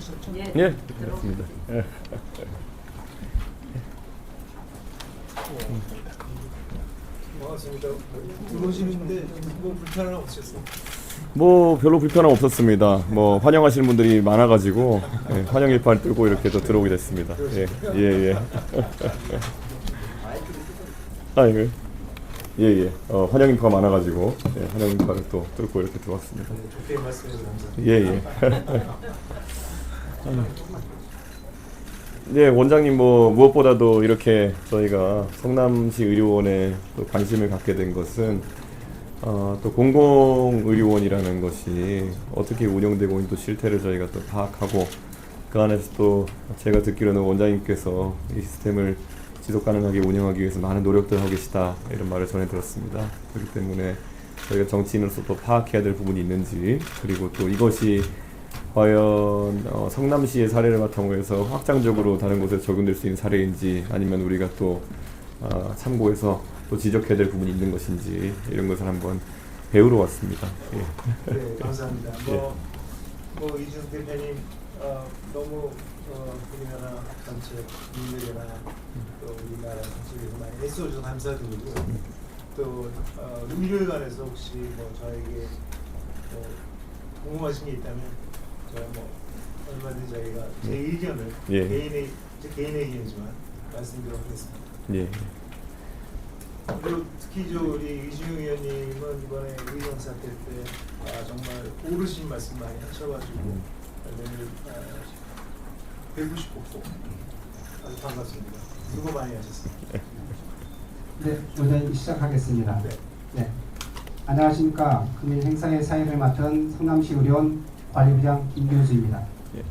들어오셨죠? 예, 그렇습니다. 예. 반갑습니다. 들어오시는데 뭐 불편은 없으셨어요? 뭐 별로 불편함 없었습니다. 뭐 환영하시는 분들이 많아가지고 예, 환영 일파를 들고 이렇게 또 들어오게 됐습니다. 예, 예, 예. 아, 예, 예, 예. 환영 인파가 많아가지고 예, 환영 인파를 또 뚫고 이렇게 들어왔습니다. 좋게 말씀해서 감사합니다. 예, 예. 네, 원장님 뭐 무엇보다도 이렇게 저희가 성남시 의료원에 또 관심을 갖게 된 것은 또 공공의료원이라는 것이 어떻게 운영되고 있는 또 실태를 저희가 또 파악하고 그 안에서 또 제가 듣기로는 원장님께서 이 시스템을 지속 가능하게 운영하기 위해서 많은 노력들을 하고 계시다 이런 말을 전해 들었습니다. 그렇기 때문에 저희가 정치인으로서 또 파악해야 될 부분이 있는지 그리고 또 이것이 과연 성남시의 사례를 바탕으로 해서 확장적으로 다른 곳에 적용될 수 있는 사례인지 아니면 우리가 또 참고해서 또 지적해야 될 부분이 있는 것인지 이런 것을 한번 배우러 왔습니다. 예. 네, 감사합니다. 뭐 이준석 대표님 너무 우리나라 전체 국민들이나 또 우리나라 전체에서 많이 애써주셔서 감사드리고 또 의료에 관해서 혹시 뭐 저에게 궁금하신 게 있다면 제가 뭐 얼마든지 저희가 제 의견을 예. 개인의 의견이지만 말씀드리도록 하겠습니다. 예. 그리고 특히 우리 이준용 의원님은 이번에 의정 사태 때 정말 오르신 말씀 많이 하셔가지고 내일 190곡 아주 반갑습니다. 수고 많이 하셨습니다. 네, 원장님 시작하겠습니다. 네. 네. 안녕하십니까. 금일 행사의 사회를 맡은 성남시 의료원 관리부장 김규수입니다. 예.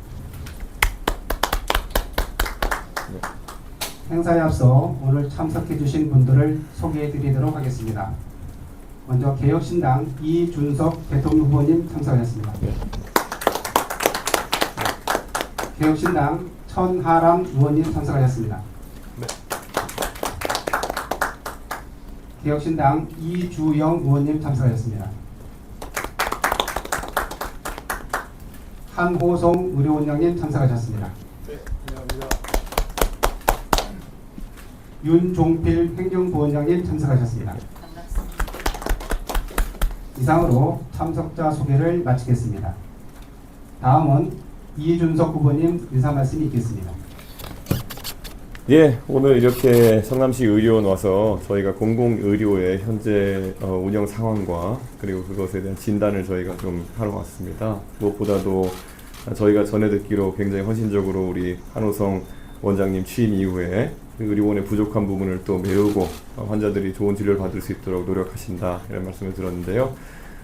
행사에 앞서 오늘 참석해 주신 분들을 소개해 드리도록 하겠습니다. 먼저 개혁신당 이준석 대통령 후보님 참석하셨습니다. 예. 개혁신당 천하람 의원님 참석하셨습니다. 네. 개혁신당 이주영 의원님 참석하셨습니다. 한호송 의료원장님 참석하셨습니다. 네, 감사합니다. 윤종필 행정부원장님 참석하셨습니다. 이상으로 참석자 소개를 마치겠습니다. 다음은 이준석 후보님 인사 말씀이 있겠습니다. 예, 오늘 이렇게 성남시 의료원 와서 저희가 공공의료의 현재 운영 상황과 그리고 그것에 대한 진단을 저희가 좀 하러 왔습니다. 무엇보다도 저희가 전해 듣기로 굉장히 헌신적으로 우리 한호성 원장님 취임 이후에 의료원의 부족한 부분을 또 메우고 환자들이 좋은 진료를 받을 수 있도록 노력하신다 이런 말씀을 들었는데요.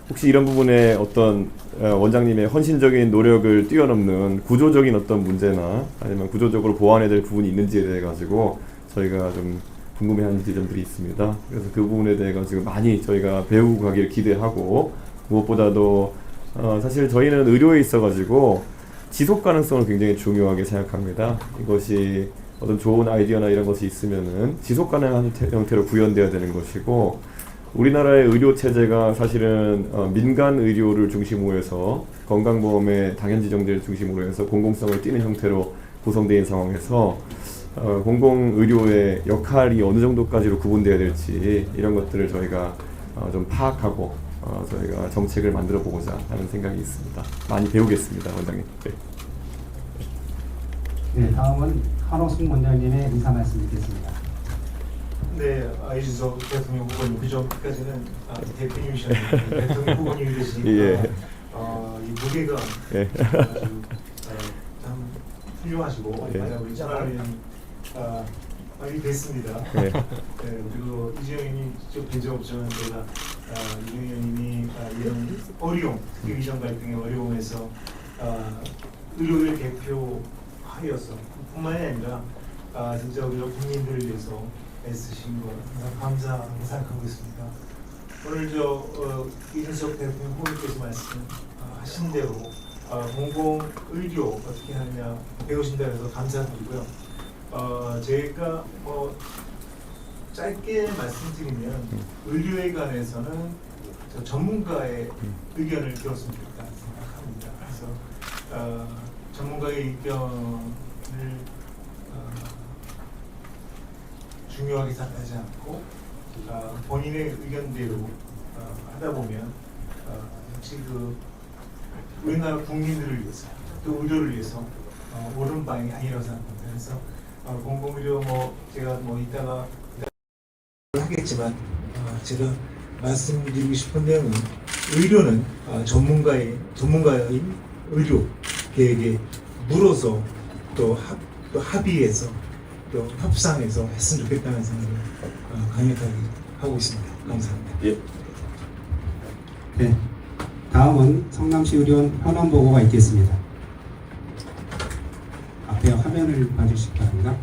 혹시 이런 부분에 어떤 원장님의 헌신적인 노력을 뛰어넘는 구조적인 어떤 문제나 아니면 구조적으로 보완해야 될 부분이 있는지에 대해 가지고 저희가 좀 궁금해하는 지점들이 있습니다. 그래서 그 부분에 대해 가지고 많이 저희가 배우고 가기를 기대하고 무엇보다도 사실 저희는 의료에 있어 가지고 지속 가능성을 굉장히 중요하게 생각합니다. 이것이 어떤 좋은 아이디어나 이런 것이 있으면은 지속 가능한 형태로 구현되어야 되는 것이고 우리나라의 의료 체제가 사실은 민간 의료를 중심으로 해서 건강보험의 당연 지정제를 중심으로 해서 공공성을 띠는 형태로 구성되어 있는 상황에서 공공의료의 역할이 어느 정도까지로 구분되어야 될지 이런 것들을 저희가 좀 파악하고 저희가 정책을 만들어 보고자 하는 생각이 있습니다. 많이 배우겠습니다, 원장님. 네. 네, 다음은 한호승 원장님의 인사 말씀 듣겠습니다. 네, 이준석 대통령 후보님 그 전까지는 대표님이셨는데 대통령 후보님이 되시니까 예. 이 무게가 예. 아주 참 훌륭하시고 예. 우리 천하람 많이 됐습니다. 네. 네, 그리고 이준영 의원님 직접 뵌 적 없지만 제가 이준영 의원님이 이런 어려움, 특히 위전 갈등의 어려움에서 의료를 대표하여서 뿐만이 아니라 진짜 우리가 국민들을 위해서 애쓰신 거 항상 감사하고 생각하고 있습니다. 오늘 이준석 대통령 후보님께서 말씀하신 대로 공공의료 어떻게 하느냐 배우신다고 해서 감사드리고요. 제가 짧게 말씀드리면 의료에 관해서는 저 전문가의 의견을 들었으면 좋겠다 생각합니다. 그래서 전문가의 의견을 중요하게 생각하지 않고 본인의 의견대로 하다 보면 역시 그 우리나라 국민들을 위해서 또 의료를 위해서 옳은 방향이 아니라고 생각합니다. 그래서 공공의료 제가 이따가 하겠지만 제가 말씀드리고 싶은 내용은 의료는 전문가의 의료 계획에 물어서 또 합의해서 또 협상해서 했으면 좋겠다는 생각을 강력하게 하고 있습니다. 감사합니다. 예. 네, 다음은 성남시 의료원 현안 보고가 있겠습니다. 앞에 화면을 봐주시기 바랍니다.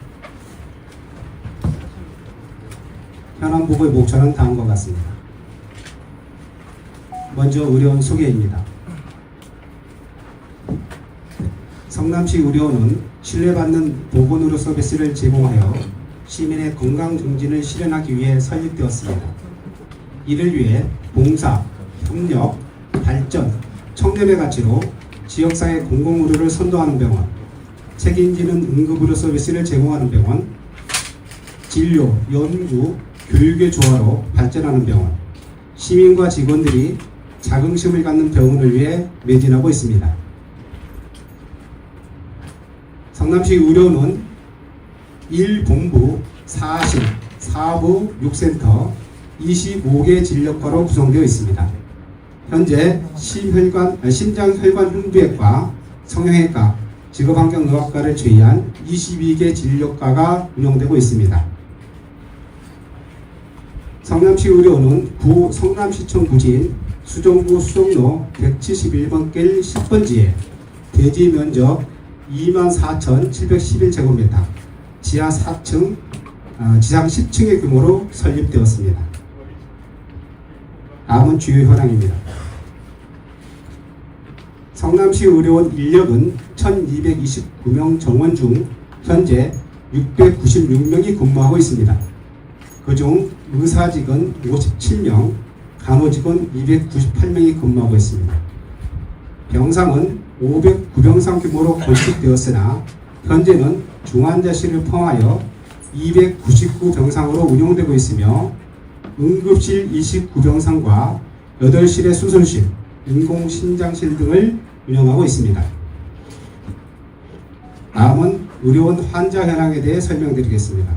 현안 보고의 목차는 다음과 같습니다. 먼저 의료원 소개입니다. 성남시 의료원은 신뢰받는 보건의료 서비스를 제공하여 시민의 건강 증진을 실현하기 위해 설립되었습니다. 이를 위해 봉사, 협력, 발전, 청렴의 가치로 지역사회 공공의료를 선도하는 병원, 책임지는 응급의료 서비스를 제공하는 병원, 진료, 연구, 교육의 조화로 발전하는 병원, 시민과 직원들이 자긍심을 갖는 병원을 위해 매진하고 있습니다. 성남시 의료원은 1본부, 4실, 4부, 6센터, 25개 진료과로 구성되어 있습니다. 현재 심장혈관흉부외과, 성형외과, 직업환경의학과를 제외한 22개 진료과가 운영되고 있습니다. 성남시 의료원은 구 성남시청 부지인 수정구 수정로 171번 길 10번지에 대지 면적 24,711제곱미터, 지하 4층, 지상 10층의 규모로 설립되었습니다. 다음은 주요 현황입니다. 성남시 의료원 인력은 1,229명 정원 중 현재 696명이 근무하고 있습니다. 그중 의사직은 57명, 간호직은 298명이 근무하고 있습니다. 병상은 509병상 규모로 건축되었으나 현재는 중환자실을 포함하여 299병상으로 운영되고 있으며 응급실 29병상과 8실의 수술실, 인공신장실 등을 운영하고 있습니다. 다음은 의료원 환자 현황에 대해 설명드리겠습니다.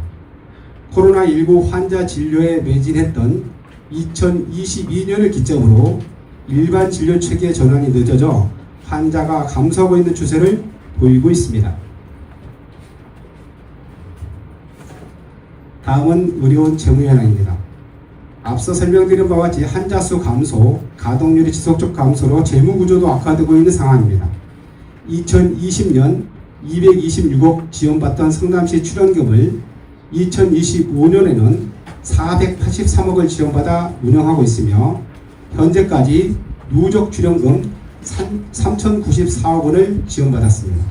코로나19 환자 진료에 매진했던 2022년을 기점으로 일반 진료 체계 전환이 늦어져 환자가 감소하고 있는 추세를 보이고 있습니다. 다음은 의료원 재무 현황입니다. 앞서 설명드린 바와 같이 환자 수 감소, 가동률이 지속적 감소로 재무 구조도 악화되고 있는 상황입니다. 2020년 226억 지원받던 성남시 출연금을 2025년에는 483억을 지원받아 운영하고 있으며 현재까지 누적 출연금 3,094억 원을 지원받았습니다.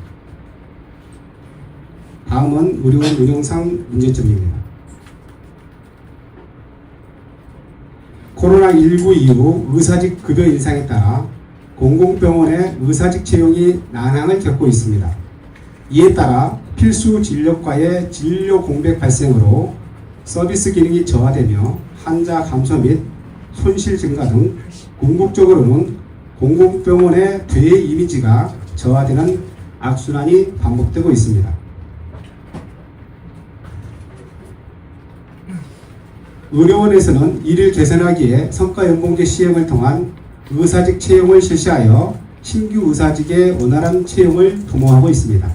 다음은 의료원 운영상 문제점입니다. 코로나19 이후 의사직 급여 인상에 따라 공공병원의 의사직 채용이 난항을 겪고 있습니다. 이에 따라 필수 진료과의 진료 공백 발생으로 서비스 기능이 저하되며 환자 감소 및 손실 증가 등 궁극적으로는 공공병원의 대외 이미지가 저하되는 악순환이 반복되고 있습니다. 의료원에서는 이를 개선하기에 성과연봉제 시행을 통한 의사직 채용을 실시하여 신규 의사직의 원활한 채용을 도모하고 있습니다.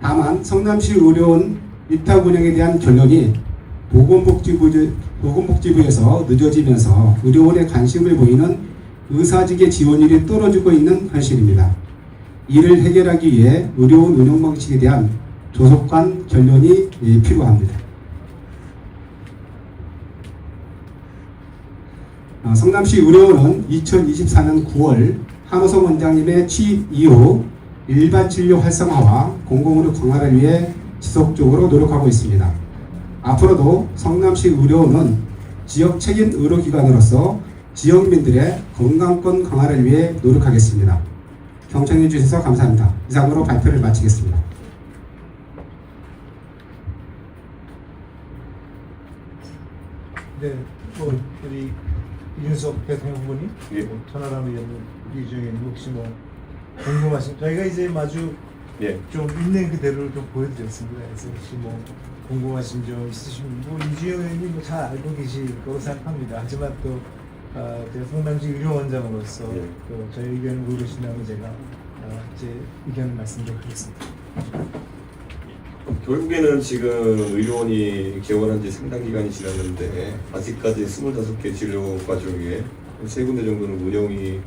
다만 성남시 의료원 위탁 운영에 대한 결론이 보건복지부에서 늦어지면서 의료원에 관심을 보이는 의사직의 지원율이 떨어지고 있는 현실입니다. 이를 해결하기 위해 의료원 운영 방식에 대한 조속한 결론이 필요합니다. 성남시 의료원은 2024년 9월 한호성 원장님의 취임 이후 일반 진료 활성화와 공공의료 강화를 위해 지속적으로 노력하고 있습니다. 앞으로도 성남시 의료원은 지역 책임 의료기관으로서 지역민들의 건강권 강화를 위해 노력하겠습니다. 경청해 주셔서 감사합니다. 이상으로 발표를 마치겠습니다. 네, 뭐 우리 이준석 대통령 후보님, 예. 천하람 의원님, 이주영 의원님 혹시 뭐 궁금하신 저희가 이제 마주 예. 좀 있는 그대로를 좀 보여드렸습니다. 그래서 혹시 뭐 궁금하신 점 있으시면 뭐 이주영 의원님 뭐 잘 알고 계실 거로 생각합니다. 하지만 또 제가 성남시 의료원장으로서 예. 또 저희 의견을 물으신다면 제가 제 의견을 말씀드리겠습니다. 결국에는 지금 의료원이 개원한 지 상당 기간이 지났는데 아직까지 25개 진료 과정에 3군데 정도는 운영이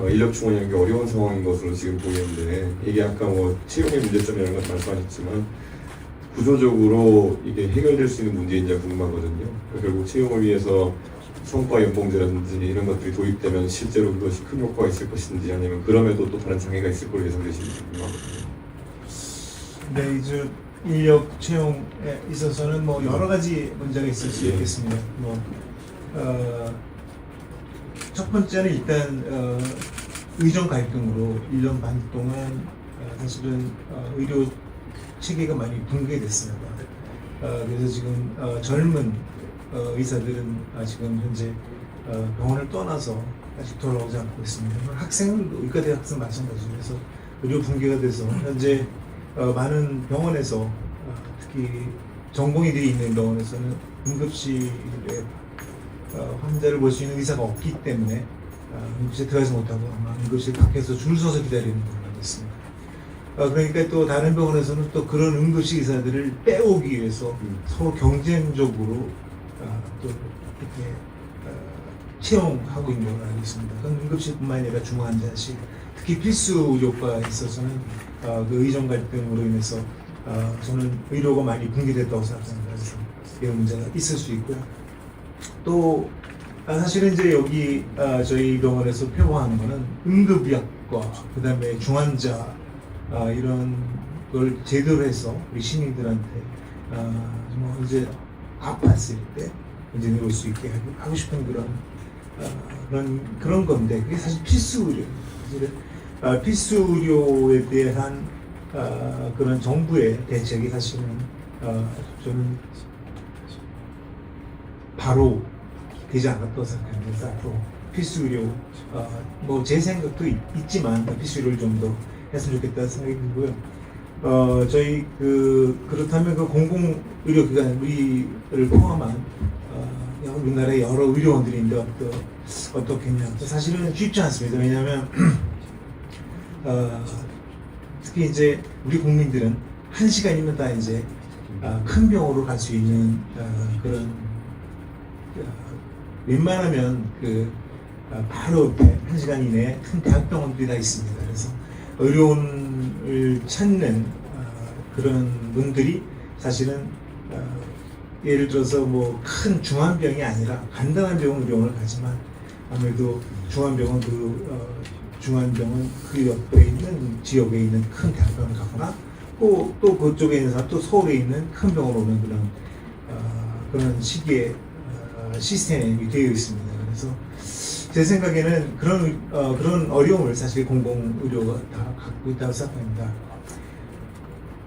인력 충원하는 게 어려운 상황인 것으로 지금 보이는데, 이게 아까 뭐 채용의 문제점이라는 걸 말씀하셨지만 구조적으로 이게 해결될 수 있는 문제인지 궁금하거든요. 결국 채용을 위해서 성과 연봉제라든지 이런 것들이 도입되면 실제로 그것이 큰 효과가 있을 것인지, 아니면 그럼에도 또 다른 장애가 있을 걸로 예상되시는지 궁금하거든요. 네, 이제 인력 채용에 있어서는 뭐 여러 가지 문제가 있을 수 예. 있겠습니다. 첫 번째는 일단 의정 갈등으로 1년 반 동안 사실은 의료 체계가 많이 붕괴됐습니다. 그래서 지금 젊은 의사들은 지금 현재 병원을 떠나서 아직 돌아오지 않고 있습니다. 학생들도 의과대 학생 마찬가지로 해서 의료 붕괴가 돼서 현재 많은 병원에서 특히 전공의들이 있는 병원에서는 응급실에 환자를 볼 수 있는 의사가 없기 때문에 응급실에 들어가지 못하고 아마 응급실 밖에서 줄 서서 기다리는 걸로 알고 있습니다. 그러니까 또 다른 병원에서는 또 그런 응급실 의사들을 빼오기 위해서 서로 경쟁적으로 또 이렇게 채용하고 있는 걸로 알고 있습니다. 그건 응급실뿐만 아니라 중환자실, 특히 필수 의료과에 있어서는 그 의정 갈등으로 인해서 저는 의료가 많이 붕괴됐다고 생각합니다. 그래서 이런 문제가 있을 수 있고요. 또 사실은 이제 여기 저희 병원에서 표방하는 거는 응급의학과, 그다음에 중환자 이런 걸 제대로 해서 우리 시민들한테 뭐 이제 아팠을 때 이제 올 수 있게 하고 싶은 그런 건데, 그게 사실 필수 의료, 필수 의료에 대한 그런 정부의 대책이 사실은 저는 바로 되지 않았다고 생각합니다. 그래서 앞으로 필수 의료, 뭐 제 생각도 있지만 필수 의료를 좀 더 했으면 좋겠다는 생각이 들고요. 저희 그렇다면 그 공공의료기관 우리를 포함한 우리나라의 여러 의료원들인데 어떻겠냐. 사실은 쉽지 않습니다. 왜냐하면 특히 이제 우리 국민들은 1시간이면 다 이제 큰 병원으로 갈 수 있는 그런 웬만하면 바로 옆에 1시간 이내에 큰 대학병원들이 다 있습니다. 그래서 의료원을 찾는 그런 분들이 사실은 예를 들어서 뭐 큰 중환병이 아니라 간단한 병원 의료원을 가지만 아무래도 중환병원 중환병원 그 옆에 있는 지역에 있는 큰 대학병원을 가거나 또 그쪽에 있는 사람, 또 서울에 있는 큰 병원 오는 그런 시기의 시스템이 되어 있습니다. 그래서 제 생각에는 그런 어려움을 사실 공공의료가 다 갖고 있다고 생각합니다.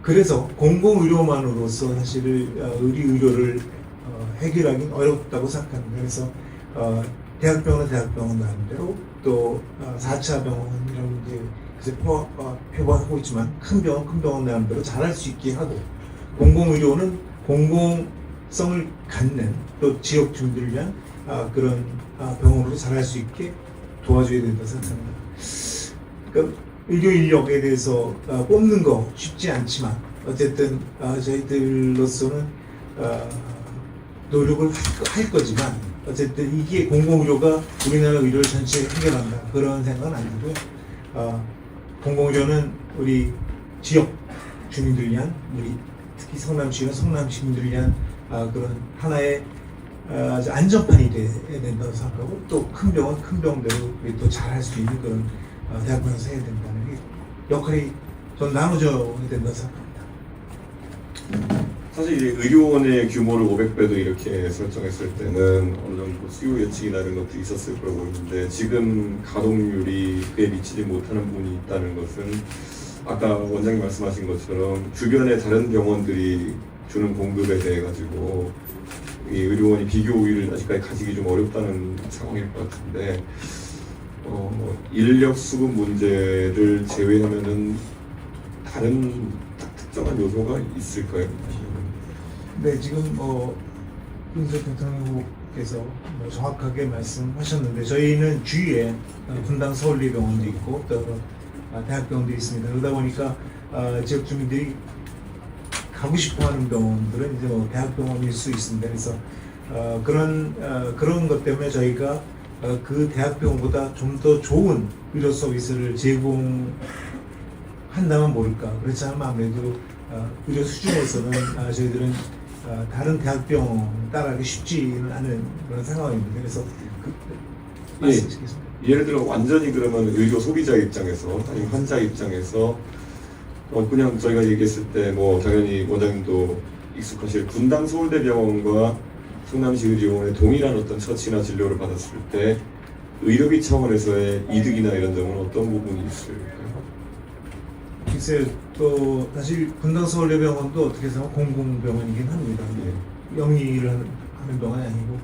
그래서 공공의료만으로서 사실 의료를 해결하기는 어렵다고 생각합니다. 그래서 대학병원은 대학병원 나름대로 또 4차 병원이라고 이제 표방하고 있지만 큰 병원 나름대로 잘할 수 있게 하고, 공공의료는 공공성을 갖는 또 지역 주민들을 위한 그런 병원으로 잘할 수 있게 도와줘야 된다고 생각합니다. 그러니까 의료 인력에 대해서 뽑는 거 쉽지 않지만 어쨌든 저희들로서는 노력을 할 거지만 어쨌든 이게 공공의료가 우리나라 의료를 전체 해결한다 그런 생각은 아니고요. 공공의료는 우리 지역 주민들을 위한, 우리 특히 성남시와 성남 시민들을 위한 그런 하나의 아주 안전판이 돼야 된다고 생각하고, 또 큰 병원대로 우리 또 잘할 수 있는 그런 대학병원에서 해야 된다는 게 역할이 전 나눠져야 된다고 생각합니다. 사실 이제 의료원의 규모를 500배도 이렇게 설정했을 때는 어느 정도 수요 예측이나 이런 것도 있었을 거라고 보이는데 지금 가동률이 그에 미치지 못하는 부분이 있다는 것은 아까 원장님 말씀하신 것처럼 주변의 다른 병원들이 주는 공급에 대해 가지고 이 의료원이 비교 우위를 아직까지 가지기 좀 어렵다는 상황일 것 같은데 인력 수급 문제를 제외하면은 다른 특정한 요소가 있을까요? 네, 지금 윤석열 대통령께서 정확하게 말씀하셨는데 저희는 주위에 분당 서울대병원도 있고 또 대학병원도 있습니다. 그러다 보니까 지역 주민들이 가고 싶어하는 병원들은 이제 대학병원일 수 있습니다. 그래서 그런 것 때문에 저희가 그 대학병원보다 좀 더 좋은 의료 서비스를 제공한다면 모를까. 그렇지 않으면 아무래도 의료 수준에서는 저희들은 다른 대학병원 따라가기 쉽지는 않은 그런 상황입니다. 그래서 말씀드리겠습니다. 예를 들어 완전히 그러면 의료 소비자 입장에서 아니면 환자 입장에서 그냥 저희가 얘기했을 때 뭐 당연히 원장님도 익숙하실 분당 서울대병원과 성남시 의료원의 동일한 어떤 처치나 진료를 받았을 때 의료비 차원에서의 이득이나 이런 점은 어떤 부분이 있을까요? 글쎄요, 또 사실 분당 서울대병원도 어떻게 해서 공공병원이긴 합니다. 영리를 하는 병원이 아니고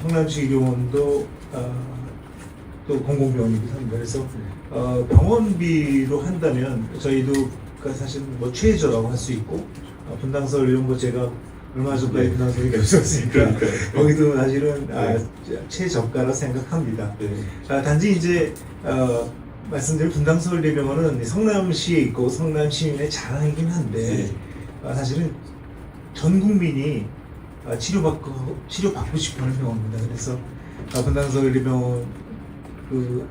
성남시 의료원도 또 공공병원이기도 합니다. 그래서 병원비로 한다면 저희도 사실 뭐 최저라고 할 수 있고 분당 서울의료원 제가 얼마 전까지 분당 서울이 없었으니까 거기도 사실은 최저가라 생각합니다. 단지 이제 말씀드린 분당 서울대병원은 성남시에 있고 성남 시민의 자랑이긴 한데 사실은 전 국민이 치료받고 싶어하는 병원입니다. 그래서 분당 서울대병원 그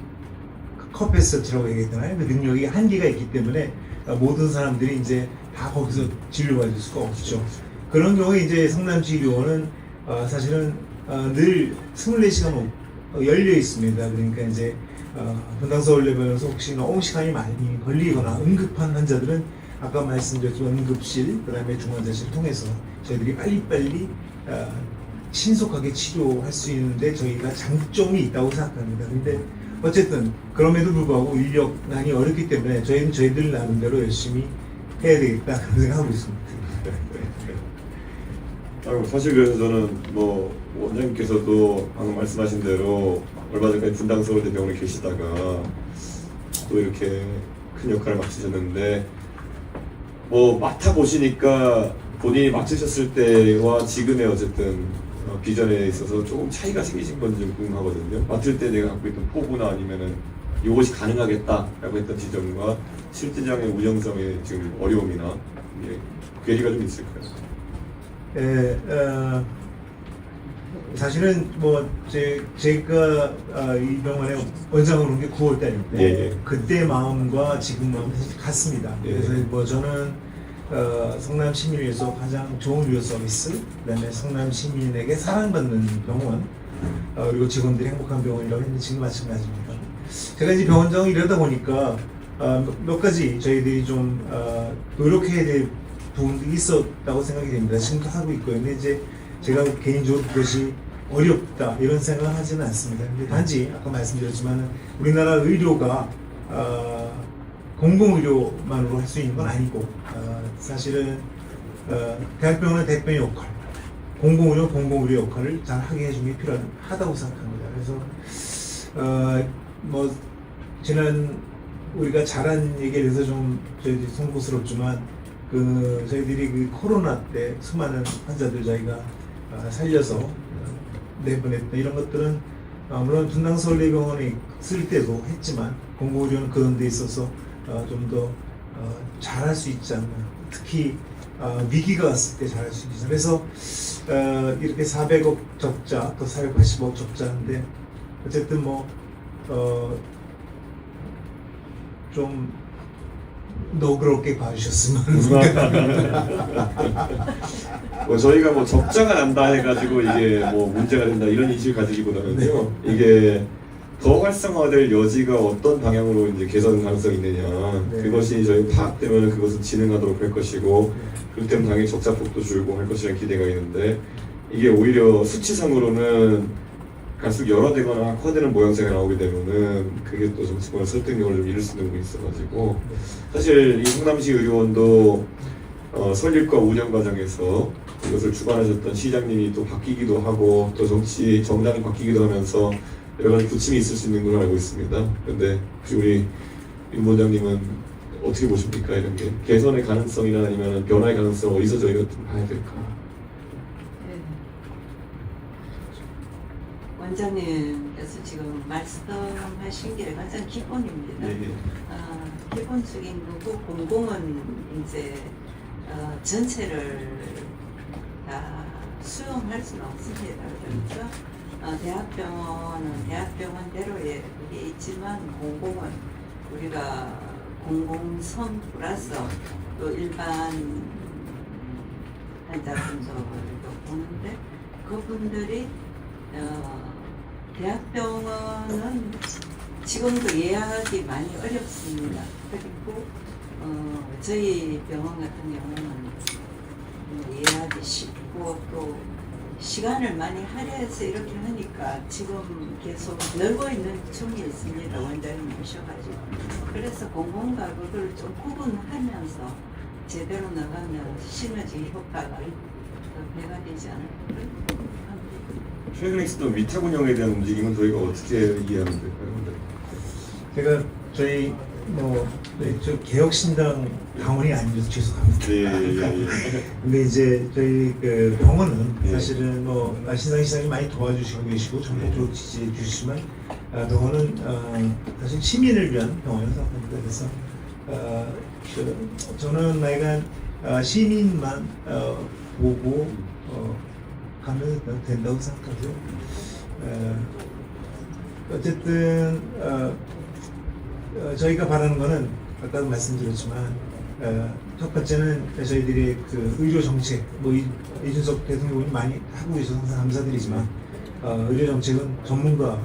커패시티라고 얘기했잖아요. 그 능력이 한계가 있기 때문에 모든 사람들이 이제 다 거기서 진료받을 수가 없죠. 그런 경우에 이제 성남시 의료원은 사실은 늘 24시간 열려 있습니다. 그러니까 이제 분당 서울대병원에서 혹시 너무 시간이 많이 걸리거나 응급한 환자들은 아까 말씀드렸지만 응급실, 그다음에 중환자실을 통해서 저희들이 빨리빨리 신속하게 치료할 수 있는데 저희가 장점이 있다고 생각합니다. 근데 어쨌든 그럼에도 불구하고 인력난이 어렵기 때문에 저희는 저희들 나름대로 열심히 해야 되겠다 그런 생각하고 있습니다. 사실 그래서 저는 뭐 원장님께서도 방금 말씀하신 대로 얼마 전까지 분당 서울대병원에 계시다가 또 이렇게 큰 역할을 맡으셨는데 뭐 맡아 보시니까 본인이 맡으셨을 때와 지금의 어쨌든 비전에 있어서 조금 차이가 생기신 건지 좀 궁금하거든요. 맡을 때 내가 갖고 있던 포부나 아니면은 이것이 가능하겠다라고 했던 지점과 실제장의 운영성의 지금 어려움이나 괴리가 좀 있을까요? 사실은 뭐 제가 이 병원에 원장으로 온 게 9월 달인데 그때 마음과 지금 마음이 사실 같습니다. 그래서 뭐 저는 성남 시민을 위해서 가장 좋은 의료 서비스, 그다음에 성남 시민에게 사랑받는 병원, 그리고 직원들이 행복한 병원이라고 했는데 지금 마찬가지입니다. 제가 이제 병원장을 일하다 보니까 몇 가지 저희들이 좀 노력해야 될 부분들이 있었다고 생각이 됩니다. 지금도 하고 있고요. 근데 이제 제가 개인적으로 그것이 어렵다 이런 생각을 하지는 않습니다. 근데 단지 아까 말씀드렸지만 우리나라 의료가 공공의료만으로 할 수 있는 건 아니고 사실은 대학병원은 대학병의 역할, 공공의료는 공공의료 역할을 잘 하게 해주는 게 필요하다고 생각합니다. 그래서 뭐 지난 우리가 잘한 얘기에 대해서 좀 저희들이 송구스럽지만 저희들이 그 코로나 때 수많은 환자들 저희가 살려서 내보냈다 이런 것들은 물론 분당 서울대병원에 있을 때도 했지만 공공의료는 그런 데 있어서 좀 더 잘할 수 있지 않나. 특히 위기가 왔을 때 잘할 수 있지. 그래서 이렇게 400억 적자 또 480억 적자인데 어쨌든 좀 너그럽게 봐주셨으면. 저희가 뭐 적자가 난다 해가지고 이게 뭐 문제가 된다 이런 인식을 가지기보다는요. 이게 더 활성화될 여지가 어떤 방향으로 이제 개선 가능성이 있느냐. 네. 그것이 저희 파악되면 그것을 진행하도록 할 것이고, 그럴 때면 당연히 적자폭도 줄고 할 것이라는 기대가 있는데, 이게 오히려 수치상으로는 갈수록 열화되거나 악화되는 모양새가 나오게 되면은 그게 또 정치권의 설득력을 좀 잃을 수 있는 부분이 있어가지고, 사실 이 성남시 의료원도 설립과 운영 과정에서 이것을 주관하셨던 시장님이 또 바뀌기도 하고 또 정당이 바뀌기도 하면서 여러 가지 부침이 있을 수 있는 걸로 알고 있습니다. 그런데 혹시 우리 윤 원장님은 어떻게 보십니까? 이런 게 개선의 가능성이나 아니면 변화의 가능성 어디서 저희가 좀 봐야 될까? 네. 원장님께서 지금 말씀하신 게 가장 기본입니다. 네. 기본적인 거고 공공은 이제 전체를 다 수용할 수는 없습니다. 그러니까 대학병원은 대학병원대로의 그게 있지만 공공은 우리가 공공성 플러스 또 일반 환자분들도 보는데 그분들이 대학병원은 지금도 예약이 많이 어렵습니다. 그리고 저희 병원 같은 경우는 예약이 쉽고 또 시간을 많이 할애해서 이렇게 하니까 지금 계속 늘고 있는 중에 있습니다. 원장님 오셔가지고. 그래서 공공과 그걸 좀 구분하면서 제대로 나가면 시너지 효과가 더 배가 되지 않을까 합니다. 최근에 있었던 위탁 운영에 대한 움직임은 저희가 어떻게 이해하면 될까요? 제가 저희 저 개혁신당 당원이 아니어서 죄송합니다. 예. 근데 이제 저희 그 병원은 예. 사실은 신당 시장이 많이 도와주시고 계시고 전폭적으로 지지해 주시지만 병원은 사실 시민을 위한 병원이라고 생각합니다. 그래서 저는 나이가 시민만 보고 가면 된다고 생각하고요. 어쨌든 저희가 바라는 거는 아까도 말씀드렸지만 첫 번째는 저희들이 그 의료 정책 이준석 대통령이 많이 하고 계셔서 항상 감사드리지만 의료 정책은 전문가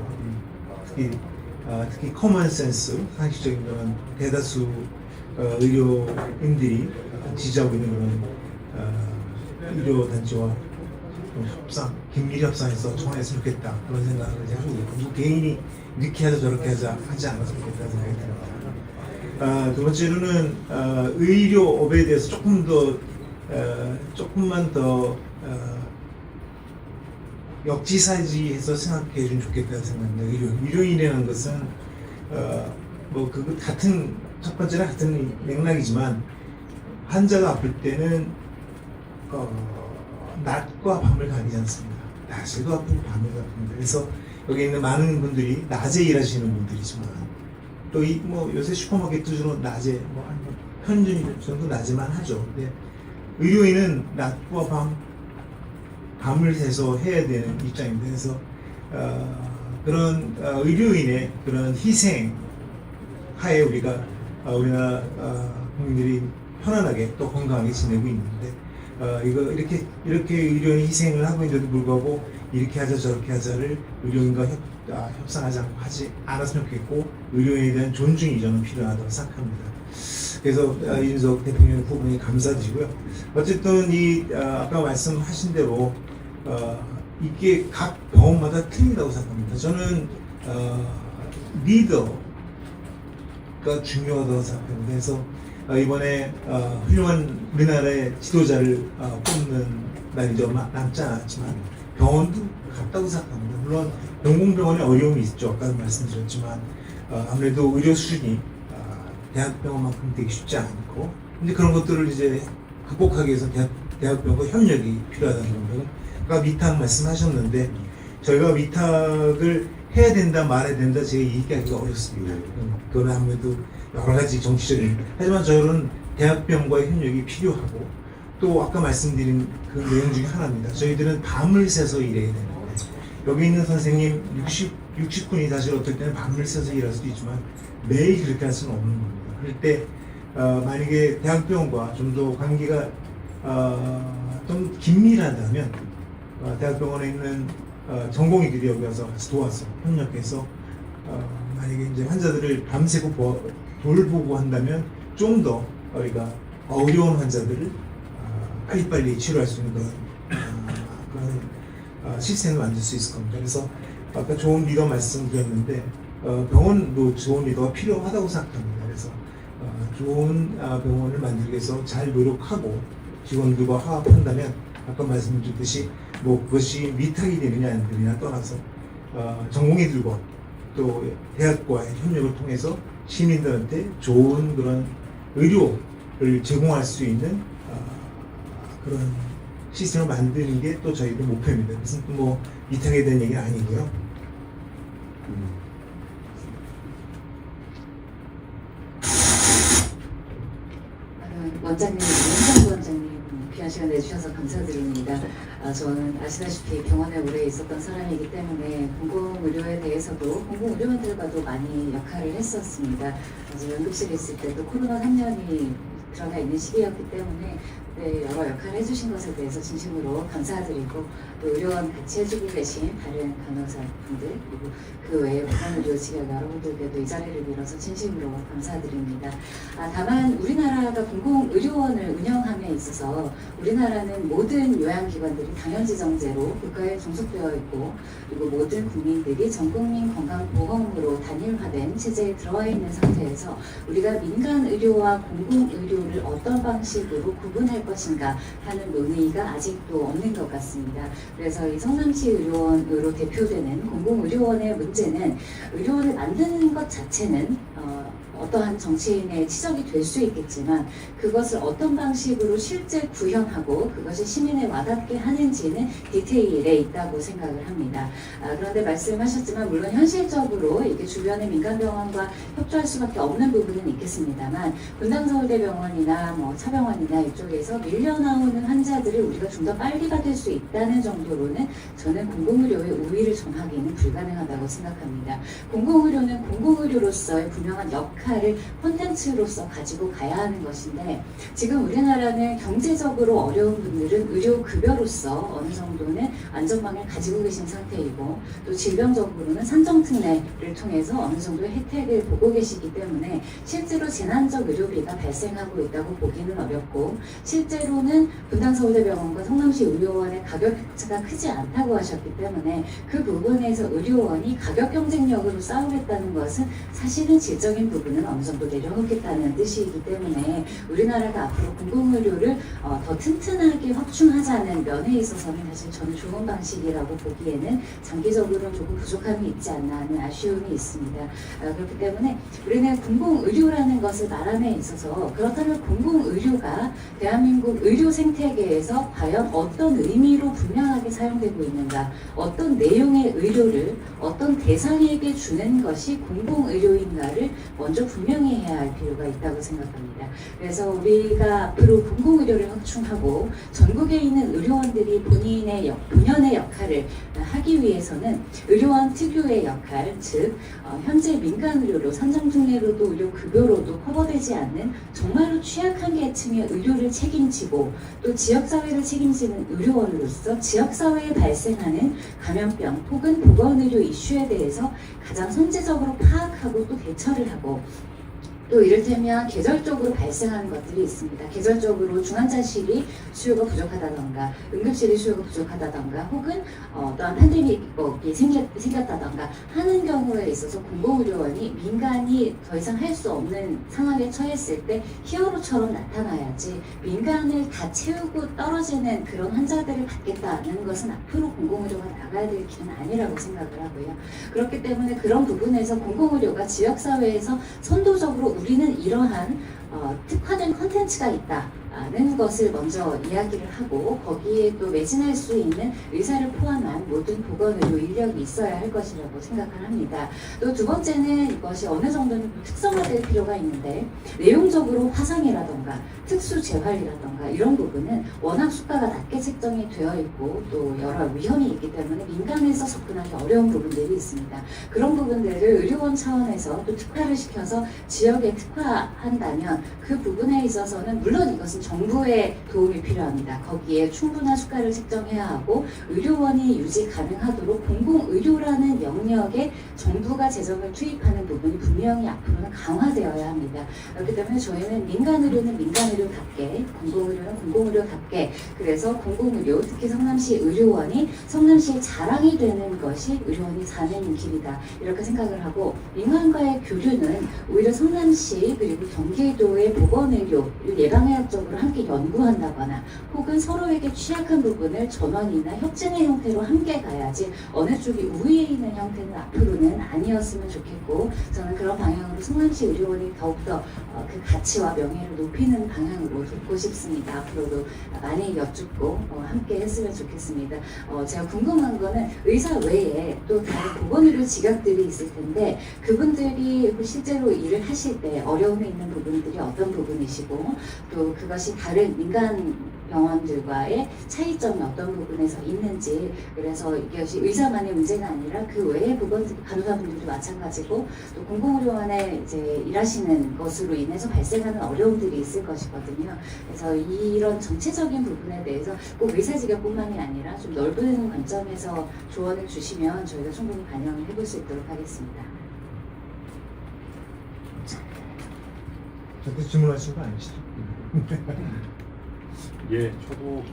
특히 커먼 센스 상식적인 그런 대다수 의료인들이 지지하고 있는 그런 의료 단체와 협상, 긴밀히 협상해서 총화했으면 좋겠다 그런 생각을 하고 있고 개인이 이렇게 하자 저렇게 하자 하지 않았으면 좋겠다는 생각이 듭니다. 두 번째로는 의료업에 대해서 조금만 더 역지사지해서 생각해 주면 좋겠다는 생각입니다. 의료인이라는 것은 그 같은 첫 번째랑 같은 맥락이지만 환자가 아플 때는 낮과 밤을 가리지 않습니다. 낮에도 아프고 밤에도 아픕니다. 그래서 여기 있는 많은 분들이 낮에 일하시는 분들이지만 또 요새 슈퍼마켓도 주로 낮에 편의점 정도 낮에만 하죠. 근데 의료인은 낮과 밤을 새서 해야 되는 입장입니다. 그래서 그런 의료인의 그런 희생 하에 우리나라 국민들이 편안하게 또 건강하게 지내고 있는데 이렇게 의료인이 희생을 하고 있는데도 불구하고 이렇게 하자 저렇게 하자를 의료인과 협상하지 않았으면 좋겠고 의료인에 대한 존중이 저는 필요하다고 생각합니다. 그래서 이준석 대통령 후보님 감사드리고요. 어쨌든 아까 말씀하신 대로 이게 각 병원마다 틀리다고 생각합니다. 저는 리더가 중요하다고 생각합니다. 그래서 이번에 훌륭한 우리나라의 지도자를 뽑는 날이 좀 남지 않았지만 병원도 같다고 생각합니다. 물론 공공병원에 어려움이 있죠. 아까도 말씀드렸지만 아무래도 의료 수준이 대학병원만큼 되기 쉽지 않고 근데 그런 것들을 이제 극복하기 위해서 대학병원과 협력이 필요하다는 겁니다. 아까 위탁 말씀하셨는데 저희가 위탁을 해야 된다 말아야 된다 제가 얘기하기가 어렵습니다. 그건 아무래도 여러 가지 정치적인 하지만 저는 대학병원과의 협력이 필요하고 또 아까 말씀드린 그 내용 중에 하나입니다. 저희들은 밤을 새서 일해야 되는데 여기 있는 선생님 60분이 사실 어떨 때는 밤을 새서 일할 수도 있지만 매일 그렇게 할 수는 없는 겁니다. 그럴 때 만약에 대학병원과 좀 더 관계가 좀 긴밀하다면 대학병원에 있는 전공의들이 여기 와서 같이 도와서 협력해서 만약에 이제 환자들을 밤새고 돌보고 한다면 좀 더 우리가 어려운 환자들을 빨리빨리 치료할 수 있는 그런 시스템을 만들 수 있을 겁니다. 그래서 아까 좋은 리더 말씀드렸는데 병원도 좋은 리더가 필요하다고 생각합니다. 그래서 좋은 병원을 만들기 위해서 잘 노력하고 직원들과 화합한다면 아까 말씀드렸듯이 뭐 그것이 미탁이 되느냐 안 되느냐 떠나서 전공의들과 또 대학과의 협력을 통해서 시민들한테 좋은 그런 의료를 제공할 수 있는 그런 시스템을 만드는 게 또 저희들 목표입니다. 무슨 뭐 이탁에 대한 얘기는 아니고요. 원장님, 원장 원장님 귀한 시간 내주셔서 감사드립니다. 저는 아시다시피 병원에 오래 있었던 사람이기 때문에 공공의료에 대해서도 공공의료원들과도 많이 역할을 했었습니다. 응급실에 있을 때도 코로나 3년이 들어가 있는 시기였기 때문에 여러 역할을 해주신 것에 대해서 진심으로 감사드리고 또 의료원 같이 해주고 계신 다른 간호사분들 그리고 그 외에 보건의료 직역 여러분들께도 이 자리를 빌어서 진심으로 감사드립니다. 다만 우리나라가 공공의료원을 운영함에 있어서 우리나라는 모든 요양기관들이 당연지정제로 국가에 종속되어 있고 그리고 모든 국민들이 전국민 건강보험으로 단일화된 체제에 들어와 있는 상태에서 우리가 민간의료와 공공의료를 어떤 방식으로 구분할 것인가 하는 논의가 아직도 없는 것 같습니다. 그래서 이 성남시 의료원으로 대표되는 공공의료원의 문제는 의료원을 만드는 것 자체는 어떠한 정치인의 치적이 될 수 있겠지만 그것을 어떤 방식으로 실제 구현하고 그것이 시민에 와닿게 하는지는 디테일에 있다고 생각을 합니다. 그런데 말씀하셨지만 물론 현실적으로 이게 주변의 민간병원과 협조할 수밖에 없는 부분은 있겠습니다만 분당서울대병원이나 뭐 차병원이나 이쪽에서 밀려나오는 환자들을 우리가 좀 더 빨리 받을 수 있다는 정도로는 저는 공공의료의 우위를 점하기는 불가능하다고 생각합니다. 공공의료는 공공의료로서의 분명한 역할을 콘텐츠로서 가지고 가야 하는 것인데 지금 우리나라는 경제적으로 어려운 분들은 의료급여로서 어느 정도는 안전망을 가지고 계신 상태이고 또 질병적으로는 산정특례를 통해서 어느 정도의 혜택을 보고 계시기 때문에 실제로 재난적 의료비가 발생하고 있다고 보기는 어렵고 실제로는 분당서울대병원과 성남시 의료원의 가격 격차가 크지 않다고 하셨기 때문에 그 부분에서 의료원이 가격 경쟁력으로 싸우겠다는 것은 사실은 질적인 부분은 어느 정도 내려놓겠다는 뜻이기 때문에 우리나라가 앞으로 공공의료를 더 튼튼하게 확충하자는 면에 있어서는 사실 저는 좋은 방식이라고 보기에는 장기적으로는 조금 부족함이 있지 않나 하는 아쉬움이 있습니다. 그렇기 때문에 우리는 공공의료라는 것을 말함에 있어서 그렇다면 공공의료가 대한민국 의료 생태계에서 과연 어떤 의미로 분명하게 사용되고 있는가, 어떤 내용의 의료를 어떤 대상에게 주는 것이 공공의료인가를 먼저 분명히 해야 할 필요가 있다고 생각합니다. 그래서 우리가 앞으로 공공의료를 확충하고 전국에 있는 의료원들이 본연의 역할을 하기 위해서는 의료원 특유의 역할, 즉 현재 민간의료로 산정특례로도 의료급여로도 커버되지 않는 정말로 취약한 계층의 의료를 책임지고 또 지역사회를 책임지는 의료원으로서 지역사회에 발생하는 감염병 혹은 보건의료 이슈에 대해서 가장 선제적으로 파악하고 또 대처를 하고 또 이를테면 계절적으로 발생하는 것들이 있습니다. 계절적으로 중환자실이 수요가 부족하다던가 응급실이 수요가 부족하다던가 혹은 어떠한 팬데믹이 생겼다던가 하는 경우에 있어서 공공의료원이 민간이 더 이상 할 수 없는 상황에 처했을 때 히어로처럼 나타나야지 민간을 다 채우고 떨어지는 그런 환자들을 받겠다는 것은 앞으로 공공의료가 나가야 될 길은 아니라고 생각을 하고요. 그렇기 때문에 그런 부분에서 공공의료가 지역사회에서 선도적으로 우리는 이러한 특화된 콘텐츠가 있다는 것을 먼저 이야기를 하고 거기에 또 매진할 수 있는 의사를 포함한 모든 보건의료 인력이 있어야 할 것이라고 생각을 합니다. 또 두 번째는 이것이 어느 정도는 특성화될 필요가 있는데 내용적으로 화상이라던가 특수재활이라던가 이런 부분은 워낙 수가가 낮게 책정이 되어 있고 또 여러 위험이 있기 때문에 민간에서 접근하기 어려운 부분들이 있습니다. 그런 부분들을 의료원 차원에서 또 특화를 시켜서 지역에 특화한다면 그 부분에 있어서는 물론 이것은 정부의 도움이 필요합니다. 거기에 충분한 수가를 책정해야 하고 의료원이 유지 가능하도록 공공의료라는 영역에 정부가 재정을 투입하는 부분이 분명히 앞으로는 강화되어야 합니다. 그렇기 때문에 저희는 민간의료는 민간의료답게, 공공의료는 공공의료답게, 그래서 공공의료, 특히 성남시 의료원이 성남시의 자랑이 되는 것이 의료원이 사는 길이다, 이렇게 생각을 하고, 민간과의 교류는 오히려 성남시 그리고 경기도의 보건의료, 예방의학적으로 함께 연구한다거나 혹은 서로에게 취약한 부분을 전원이나 협진의 형태로 함께 가야지 어느 쪽이 우위에 있는 형태는 앞으로는 아니었으면 좋겠고, 저는 그런 방향으로 성남시 의료원이 더욱더 그 가치와 명예를 높이는 방향으로 돕고 싶습니다. 앞으로도 많이 여쭙고 함께 했으면 좋겠습니다. 제가 궁금한 거는 의사 외에 또 다른 보건의료 직역들이 있을 텐데 그분들이 실제로 일을 하실 때 어려움이 있는 부분들이 어떤 부분이시고, 또 그것이 다른 민간 병원들과의 차이점이 어떤 부분에서 있는지, 그래서 이것이 의사만의 문제가 아니라 그 외의 간호사분들도 마찬가지고 또 공공의료원에 이제 일하시는 것으로 인해서 발생하는 어려움들이 있을 것이거든요. 그래서 이런 전체적인 부분에 대해서 꼭 의사직역뿐만이 아니라 좀 넓은 관점에서 조언을 주시면 저희가 충분히 반영을 해볼 수 있도록 하겠습니다. 저한테 질문하신 거 아니시죠? 예, 저도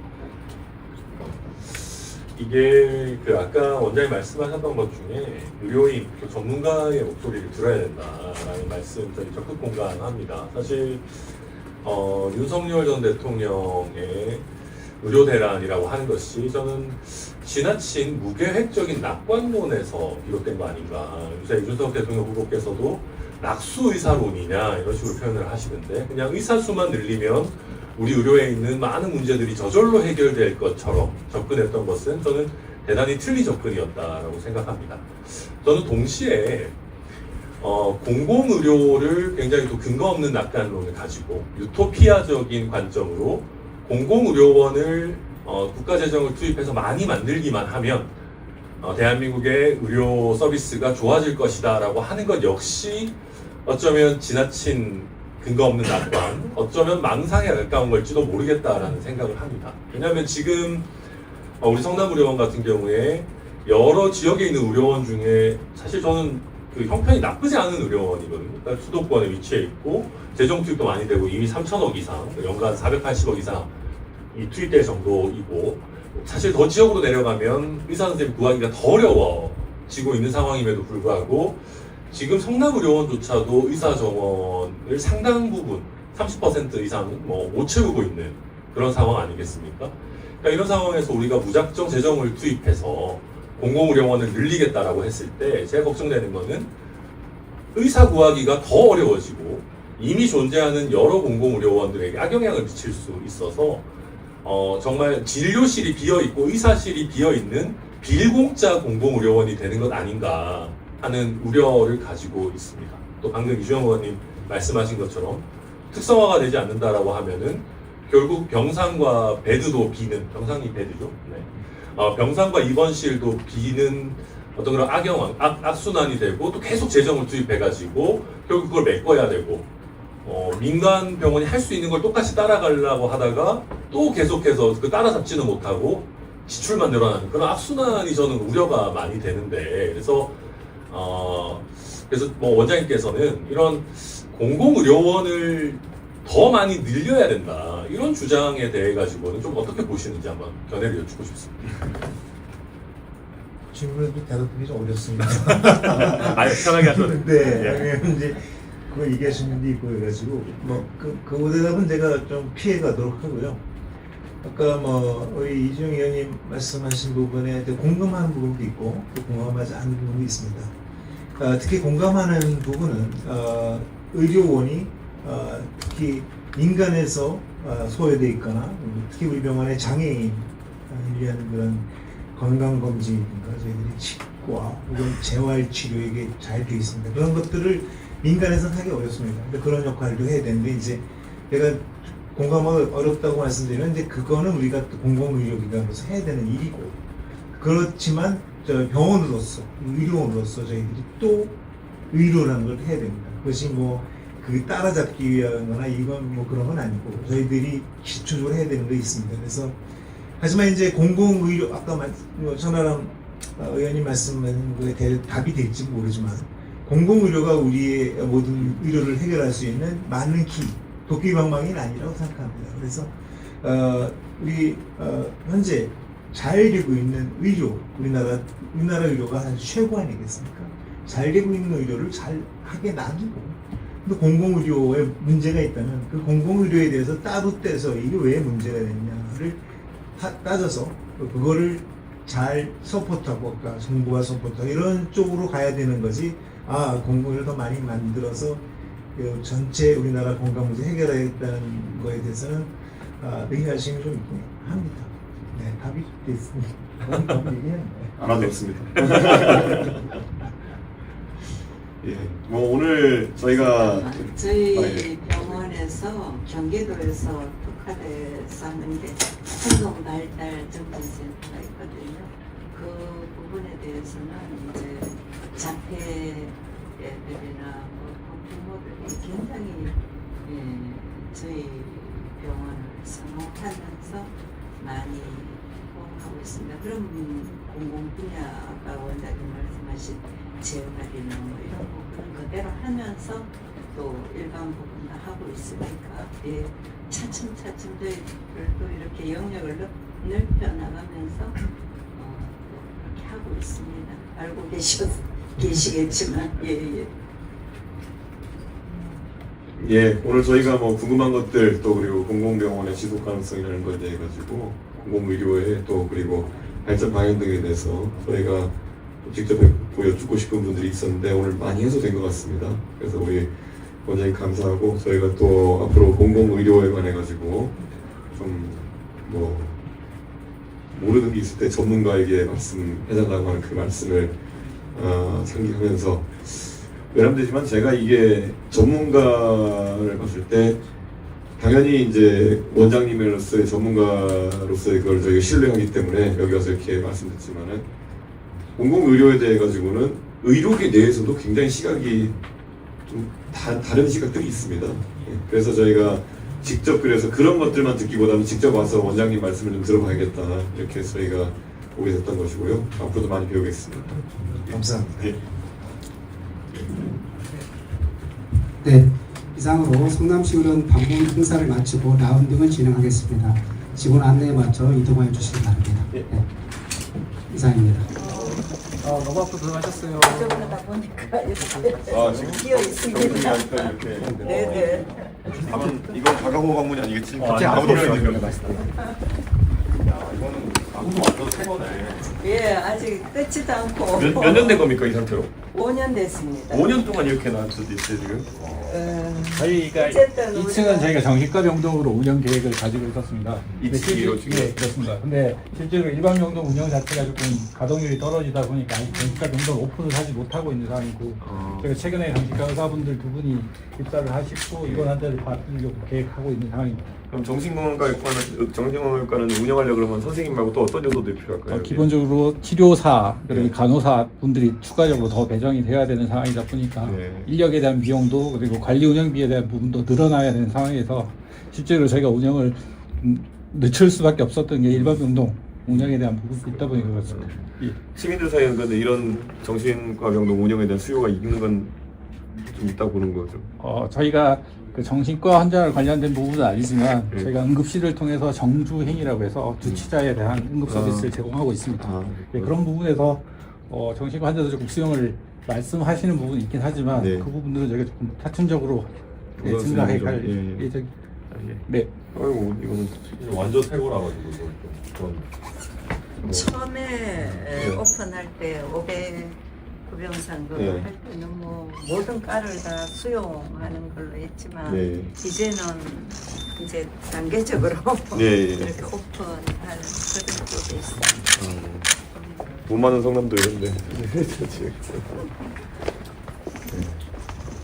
이게 그 아까 원장님 말씀하셨던 것 중에 의료인, 그 전문가의 목소리를 들어야 된다라는 말씀 저희 적극 공감합니다. 사실 윤석열 전 대통령의 의료 대란이라고 하는 것이 저는 지나친 무계획적인 낙관론에서 비롯된 거 아닌가. 요새 이준석 대통령 후보께서도 낙수 의사론이냐 이런 식으로 표현을 하시는데, 그냥 의사 수만 늘리면 우리 의료에 있는 많은 문제들이 저절로 해결될 것처럼 접근했던 것은 저는 대단히 틀린 접근이었다라고 생각합니다. 저는 동시에 공공의료를 굉장히 또 근거 없는 낙관론을 가지고 유토피아적인 관점으로 공공의료원을 국가재정을 투입해서 많이 만들기만 하면 대한민국의 의료 서비스가 좋아질 것이다 라고 하는 것 역시 어쩌면 지나친 근거 없는 낙관, 어쩌면 망상에 가까운 걸지도 모르겠다라는 생각을 합니다. 왜냐하면 지금 우리 성남의료원 같은 경우에 여러 지역에 있는 의료원 중에 사실 저는 그 형편이 나쁘지 않은 의료원이거든요. 그러니까 수도권에 위치해 있고 재정 투입도 많이 되고 이미 3천억 이상, 연간 480억 이상 이 투입될 정도이고, 사실 더 지역으로 내려가면 의사 선생님 구하기가 더 어려워지고 있는 상황임에도 불구하고 지금 성남의료원조차도 의사 정원을 상당 부분 30% 이상 못 채우고 있는 그런 상황 아니겠습니까? 그러니까 이런 상황에서 우리가 무작정 재정을 투입해서 공공의료원을 늘리겠다라고 했을 때 제가 걱정되는 거는 의사 구하기가 더 어려워지고 이미 존재하는 여러 공공의료원들에게 악영향을 미칠 수 있어서 정말 진료실이 비어있고 의사실이 비어있는 빌공짜 공공의료원이 되는 것 아닌가 하는 우려를 가지고 있습니다. 또 방금 이주영 의원님 말씀하신 것처럼 특성화가 되지 않는다라고 하면은 결국 병상과 베드도 비는, 병상이 베드죠. 네. 병상과 입원실도 비는 어떤 그런 악순환이 되고 또 계속 재정을 투입해가지고 결국 그걸 메꿔야 되고 민간 병원이 할 수 있는 걸 똑같이 따라가려고 하다가 또 계속해서 그 따라잡지는 못하고 지출만 늘어나는 그런 악순환이 저는 우려가 많이 되는데, 그래서 뭐 원장님께서는 이런 공공의료원을 더 많이 늘려야 된다 이런 주장에 대해 가지고는 좀 어떻게 보시는지 한번 견해를 여쭙고 싶습니다. 질문에도 대답하기 좀 어렵습니다. 아니 편하게 하셔도 네, 왜냐면 이제 그거 얘기하시는 분도 있고 해가지고 그 대답은 제가 좀 피해 가도록 하고요. 아까 우리 이주영 의원님 말씀하신 부분에 공감하는 부분도 있고 또 공감하지 않는 부분도 있습니다. 특히 공감하는 부분은 의료원이 특히 민간에서 소외되어 있거나 특히 우리 병원의 장애인 위한 그런 건강검진과 저희들이 치과 혹은 재활치료 이게 잘 되어 있습니다. 그런 것들을 민간에서는 하기 어렵습니다. 근데 그런 역할도 해야 되는데 이제 제가 공감하기 어렵다고 말씀드리면 이제 그거는 우리가 공공의료기관으로서 해야 되는 일이고, 그렇지만 병원으로서 의료원으로서 저희들이 또 의료라는 걸 해야 됩니다. 그것이 그 따라잡기 위한 거나 이건 뭐 그런 건 아니고 저희들이 기초적으로 해야 되는 게 있습니다. 그래서 하지만 이제 공공의료 아까 천하람 의원님 말씀하신 거에 답이 될지 모르지만 공공의료가 우리의 모든 의료를 해결할 수 있는 많은 키, 도끼방망이는 아니라고 생각합니다. 그래서 우리 현재 잘 되고 있는 의료, 우리나라 의료가 사실 최고 아니겠습니까? 잘 되고 있는 의료를 잘 하게 놔두고 또 공공의료에 문제가 있다면 그 공공의료에 대해서 따로 떼서 이게 왜 문제가 됐냐를 따져서 그거를 잘 서포트하고 아까 정부가 서포트하고 이런 쪽으로 가야 되는 거지. 공공의료를 더 많이 만들어서 그 전체 우리나라 건강 문제 해결하겠다는 거에 대해서는 의아심이 좀 있긴 합니다. 네, 답이 됐습니다. 답을 얘기했네. 알아들었습니다. 예, 뭐 오늘 저희가 저희 예. 병원에서 경기도에서 특화돼서 하는 게 행동 발달 정진센터가 있거든요. 그 부분에 대해서는 이제 자폐 애들이나 뭐 부모들이 굉장히 저희 병원을 선호하면서 많이 호응하고 있습니다. 그럼 공공 분야 아까 원장님 말씀하신 재활이나 뭐 이런 부분은 그대로 하면서 또 일반 부분도 하고 있으니까 차츰차츰 저희들도 이렇게 영역을 넓혀 나가면서 또 그렇게 하고 있습니다. 알고 계시겠지만 예, 오늘 저희가 뭐 궁금한 것들 또 그리고 공공병원의 지속 가능성이라는 것에 대해 가지고 공공의료의 또 그리고 발전 방향 등에 대해서 저희가 직접 여쭙고 싶은 분들이 있었는데 오늘 많이 해소된 것 같습니다. 그래서 우리 원장님 감사하고 저희가 또 앞으로 공공의료에 관해 가지고 좀 뭐 모르는 게 있을 때 전문가에게 말씀해달라고 하는 그 말씀을 상기하면서 외람되지만 제가 이게 전문가를 봤을 때 당연히 이제 원장님으로서의 전문가로서의 그걸 저희가 신뢰하기 때문에 여기 와서 이렇게 말씀드렸지만은 공공의료에 대해 가지고는 의료계 내에서도 굉장히 시각이 좀 다른 시각들이 있습니다. 그래서 저희가 직접 그래서 그런 것들만 듣기보다는 직접 와서 원장님 말씀을 좀 들어봐야겠다 이렇게 해서 저희가 오게 됐던 것이고요. 앞으로도 많이 배우겠습니다. 감사합니다. 예. 네, 이상으로 성남시의료원 방문 행사를 마치고 라운딩을 진행하겠습니다. 직원 안내에 맞춰 이동하여 주시기 바랍니다. 예. 네, 이상입니다. 너무 앞으로 들어가셨어요. 저번에 보니까 이렇게 지금 비어 있습니다. 이렇게 네네. 가면 이건 다가구 방문이 아니겠지? 갑자기 아무도 앞으로 없는 들어가는 거. 이거는 아무도 완전 새 거네. 예, 아직 뜯지도 않고 몇 년 된 겁니까 이 상태로? 5년 됐습니다. 5년 동안 이렇게 나올 수도 있어요 지금. 저희가 어쨌든 2층은 저희가 정신과 병동으로 운영 계획을 가지고 있었습니다. 근데 2층이요, 실제- 지금? 네, 그렇습니다. 근데 실제로 일반 병동 운영 자체가 조금 가동률이 떨어지다 보니까 아직 정신과 병동 오픈을 하지 못하고 있는 상황이고 저희가 최근에 정신과 의사분들 두 분이 입사를 하시고 이번 한 달을 받으려고 계획하고 있는 상황입니다. 그럼 정신건강과는 운영하려고 그러면 선생님 말고 또 어떤 요소들이 필요할까요? 여기? 기본적으로 치료사 그리고 네. 간호사 분들이 추가적으로 더 배정이 돼야 되는 상황이다 보니까 네. 인력에 대한 비용도 그리고 관리 운영비에 대한 부분도 늘어나야 되는 상황에서 실제로 저희가 운영을 늦출 수밖에 없었던 게 일반 병동 운영에 대한 부분이 있다 보니까 그렇습니다. 예. 시민들 사이에는 근데 이런 정신과 병동 운영에 대한 수요가 있는 건 좀 있다고 보는 거죠. 저희가 그 정신과 환자 관련된 부분은 아니지만 네. 저희가 응급실을 통해서 정주행이라고 해서 주치자에 대한 응급 서비스를 제공하고 있습니다. 예, 그런 부분에서 정신과 환자들 조금 수용을 말씀하시는 부분이 있긴 하지만 네. 그 부분들은 저희가 조금 타층적으로 우선 증가해 좀, 갈 예. 예정. 예. 네. 아이고 이거는 완전 새거라 가지고 이건 처음에 오픈할 때 500 구병상 그걸 네. 할 때는 뭐 모든 과를 다 수용하는 걸로 했지만 네. 이제는 이제 단계적으로 예, 예. 이렇게 오픈할 그런 쪽에 있어요. 돈 많은 성남도 이런데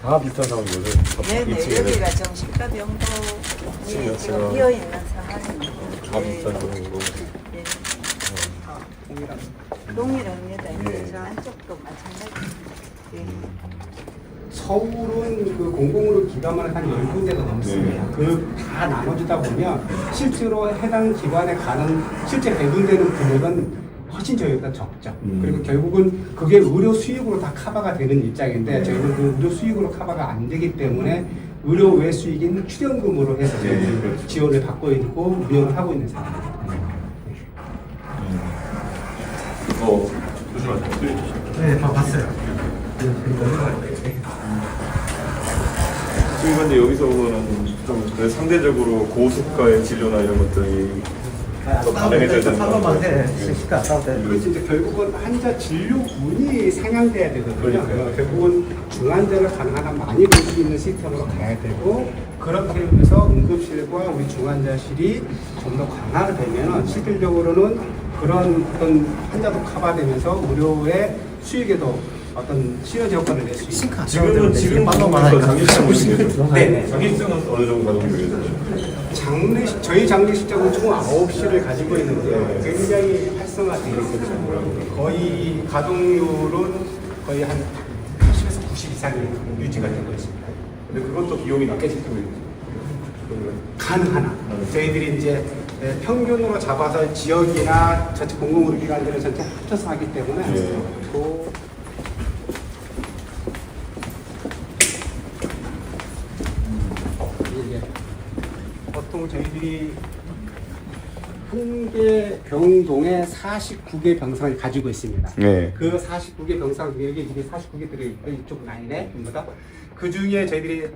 다 비슷한 상황인 거죠. 네네, 여기가 정신과 병동이 지금 지금 비어 있는 상황입니다. 다 비슷한 상황이고. 네. 동일합니다. 이제 저 안쪽도 마찬가지입니다. 네. 서울은 그 공공의료 기관만 한 10군데가 넘습니다. 그 다 나눠주다 보면 실제로 해당 기관에 가는 실제 배분되는 금액은 훨씬 저희보다 적죠. 그리고 결국은 그게 의료 수익으로 다 커버가 되는 입장인데 저희는 그 의료 수익으로 커버가 안 되기 때문에 의료 외 수익인 출연금으로 해서 저희들이 지원을 받고 있고 운영을 하고 있는 상황입니다. 조심하세요. 네, 봤어요. 지금 근데 여기서 보면은 좀 상대적으로 고수가의 진료나 이런 것들이 더 가능해져야 되는 것 같아요. 그래서 이제 결국은 환자 진료군이 상향돼야 되거든요. 그러니까요. 결국은 중환자를 가능한 한 많이 볼 수 있는 시스템으로 가야 되고 그렇게 하면서 응급실과 우리 중환자실이 좀 더 강화되면 실질적으로는 그런 어떤 환자도 커버되면서 의료의 수익에도 어떤 시너지 효과를 낼 수 있습니다. 지금 방송에서 장기성 모르겠죠? 네네. 장기성은 어느 정도 가동 되겠죠? 저희 장례식장은 총 9시를 가지고 있는데 굉장히 활성화되어 있어요. 거의 가동률은 거의 한 80에서 90 이상이 유지가 되고 있습니다. 근데 그것도 비용이 낮게 책정되죠? 가능하나. 저희들이 이제 평균으로 잡아서 지역이나 전체 공공의료기관들을 전체 합쳐서 하기 때문에 또 이게 보통 저희들이 한개 병동에 49개 병상을 가지고 있습니다. 네. 그 49개 병상 중에 여기 이게 49개 들어있고 이쪽 라인에 전부 다. 그 중에 저희들이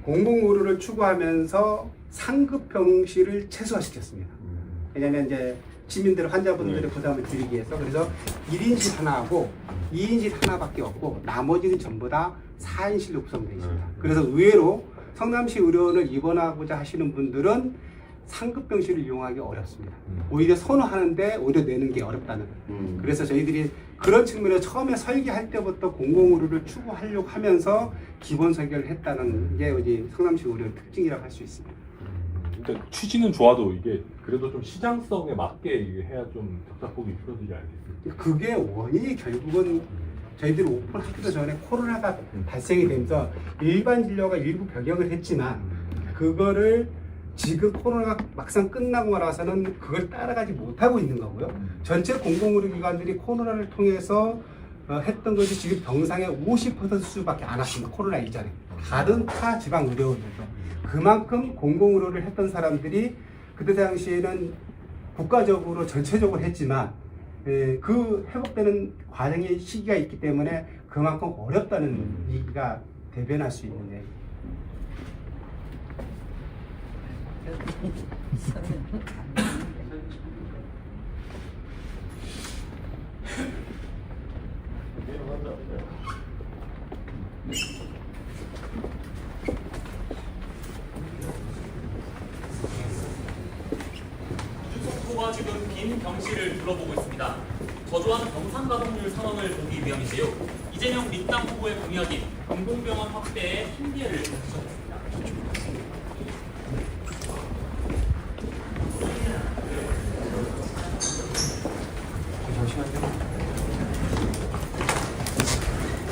공공의료를 추구하면서 상급 병실을 최소화시켰습니다. 왜냐하면 이제 시민들 환자분들의 부담을 줄이기 위해서 그래서 1인실 하나하고 2인실 하나밖에 없고 나머지는 전부 다 4인실로 구성되어 있습니다. 그래서 의외로 성남시 의료원을 입원하고자 하시는 분들은 상급 병실을 이용하기 어렵습니다. 오히려 선호하는데 오히려 내는 게 어렵다는 거예요. 그래서 저희들이 그런 측면에서 처음에 설계할 때부터 공공의료를 추구하려고 하면서 기본 설계를 했다는 게 이제 성남시 의료의 특징이라고 할 수 있습니다. 그러니까 취지는 좋아도 이게 그래도 좀 시장성에 맞게 이게 해야 좀 적자폭이 줄어들지 않겠습니까? 그게 원인이 결국은 저희들이 오픈하기도 전에 코로나가 발생이 되면서 일반 진료가 일부 병역을 했지만 그거를 지금 코로나가 막상 끝나고 나서는 그걸 따라가지 못하고 있는 거고요. 전체 공공의료기관들이 코로나를 통해서 했던 것이 지금 병상의 50% 수밖에 안 왔습니다. 코로나 이전에. 다른 타 지방 의료원들도. 그만큼 공공의료를 했던 사람들이 그때 당시에는 국가적으로 전체적으로 했지만 그 회복되는 과정의 시기가 있기 때문에 그만큼 어렵다는 얘기가 대변할 수 있는 얘기. 후보가 지금 빈 병실을 둘러보고 있습니다. 저조한 병상 가동률 상황을 보기 위함이지요. 이재명 민당 후보의 공약인 공공병원 확대에 한계를 던지셨습니다.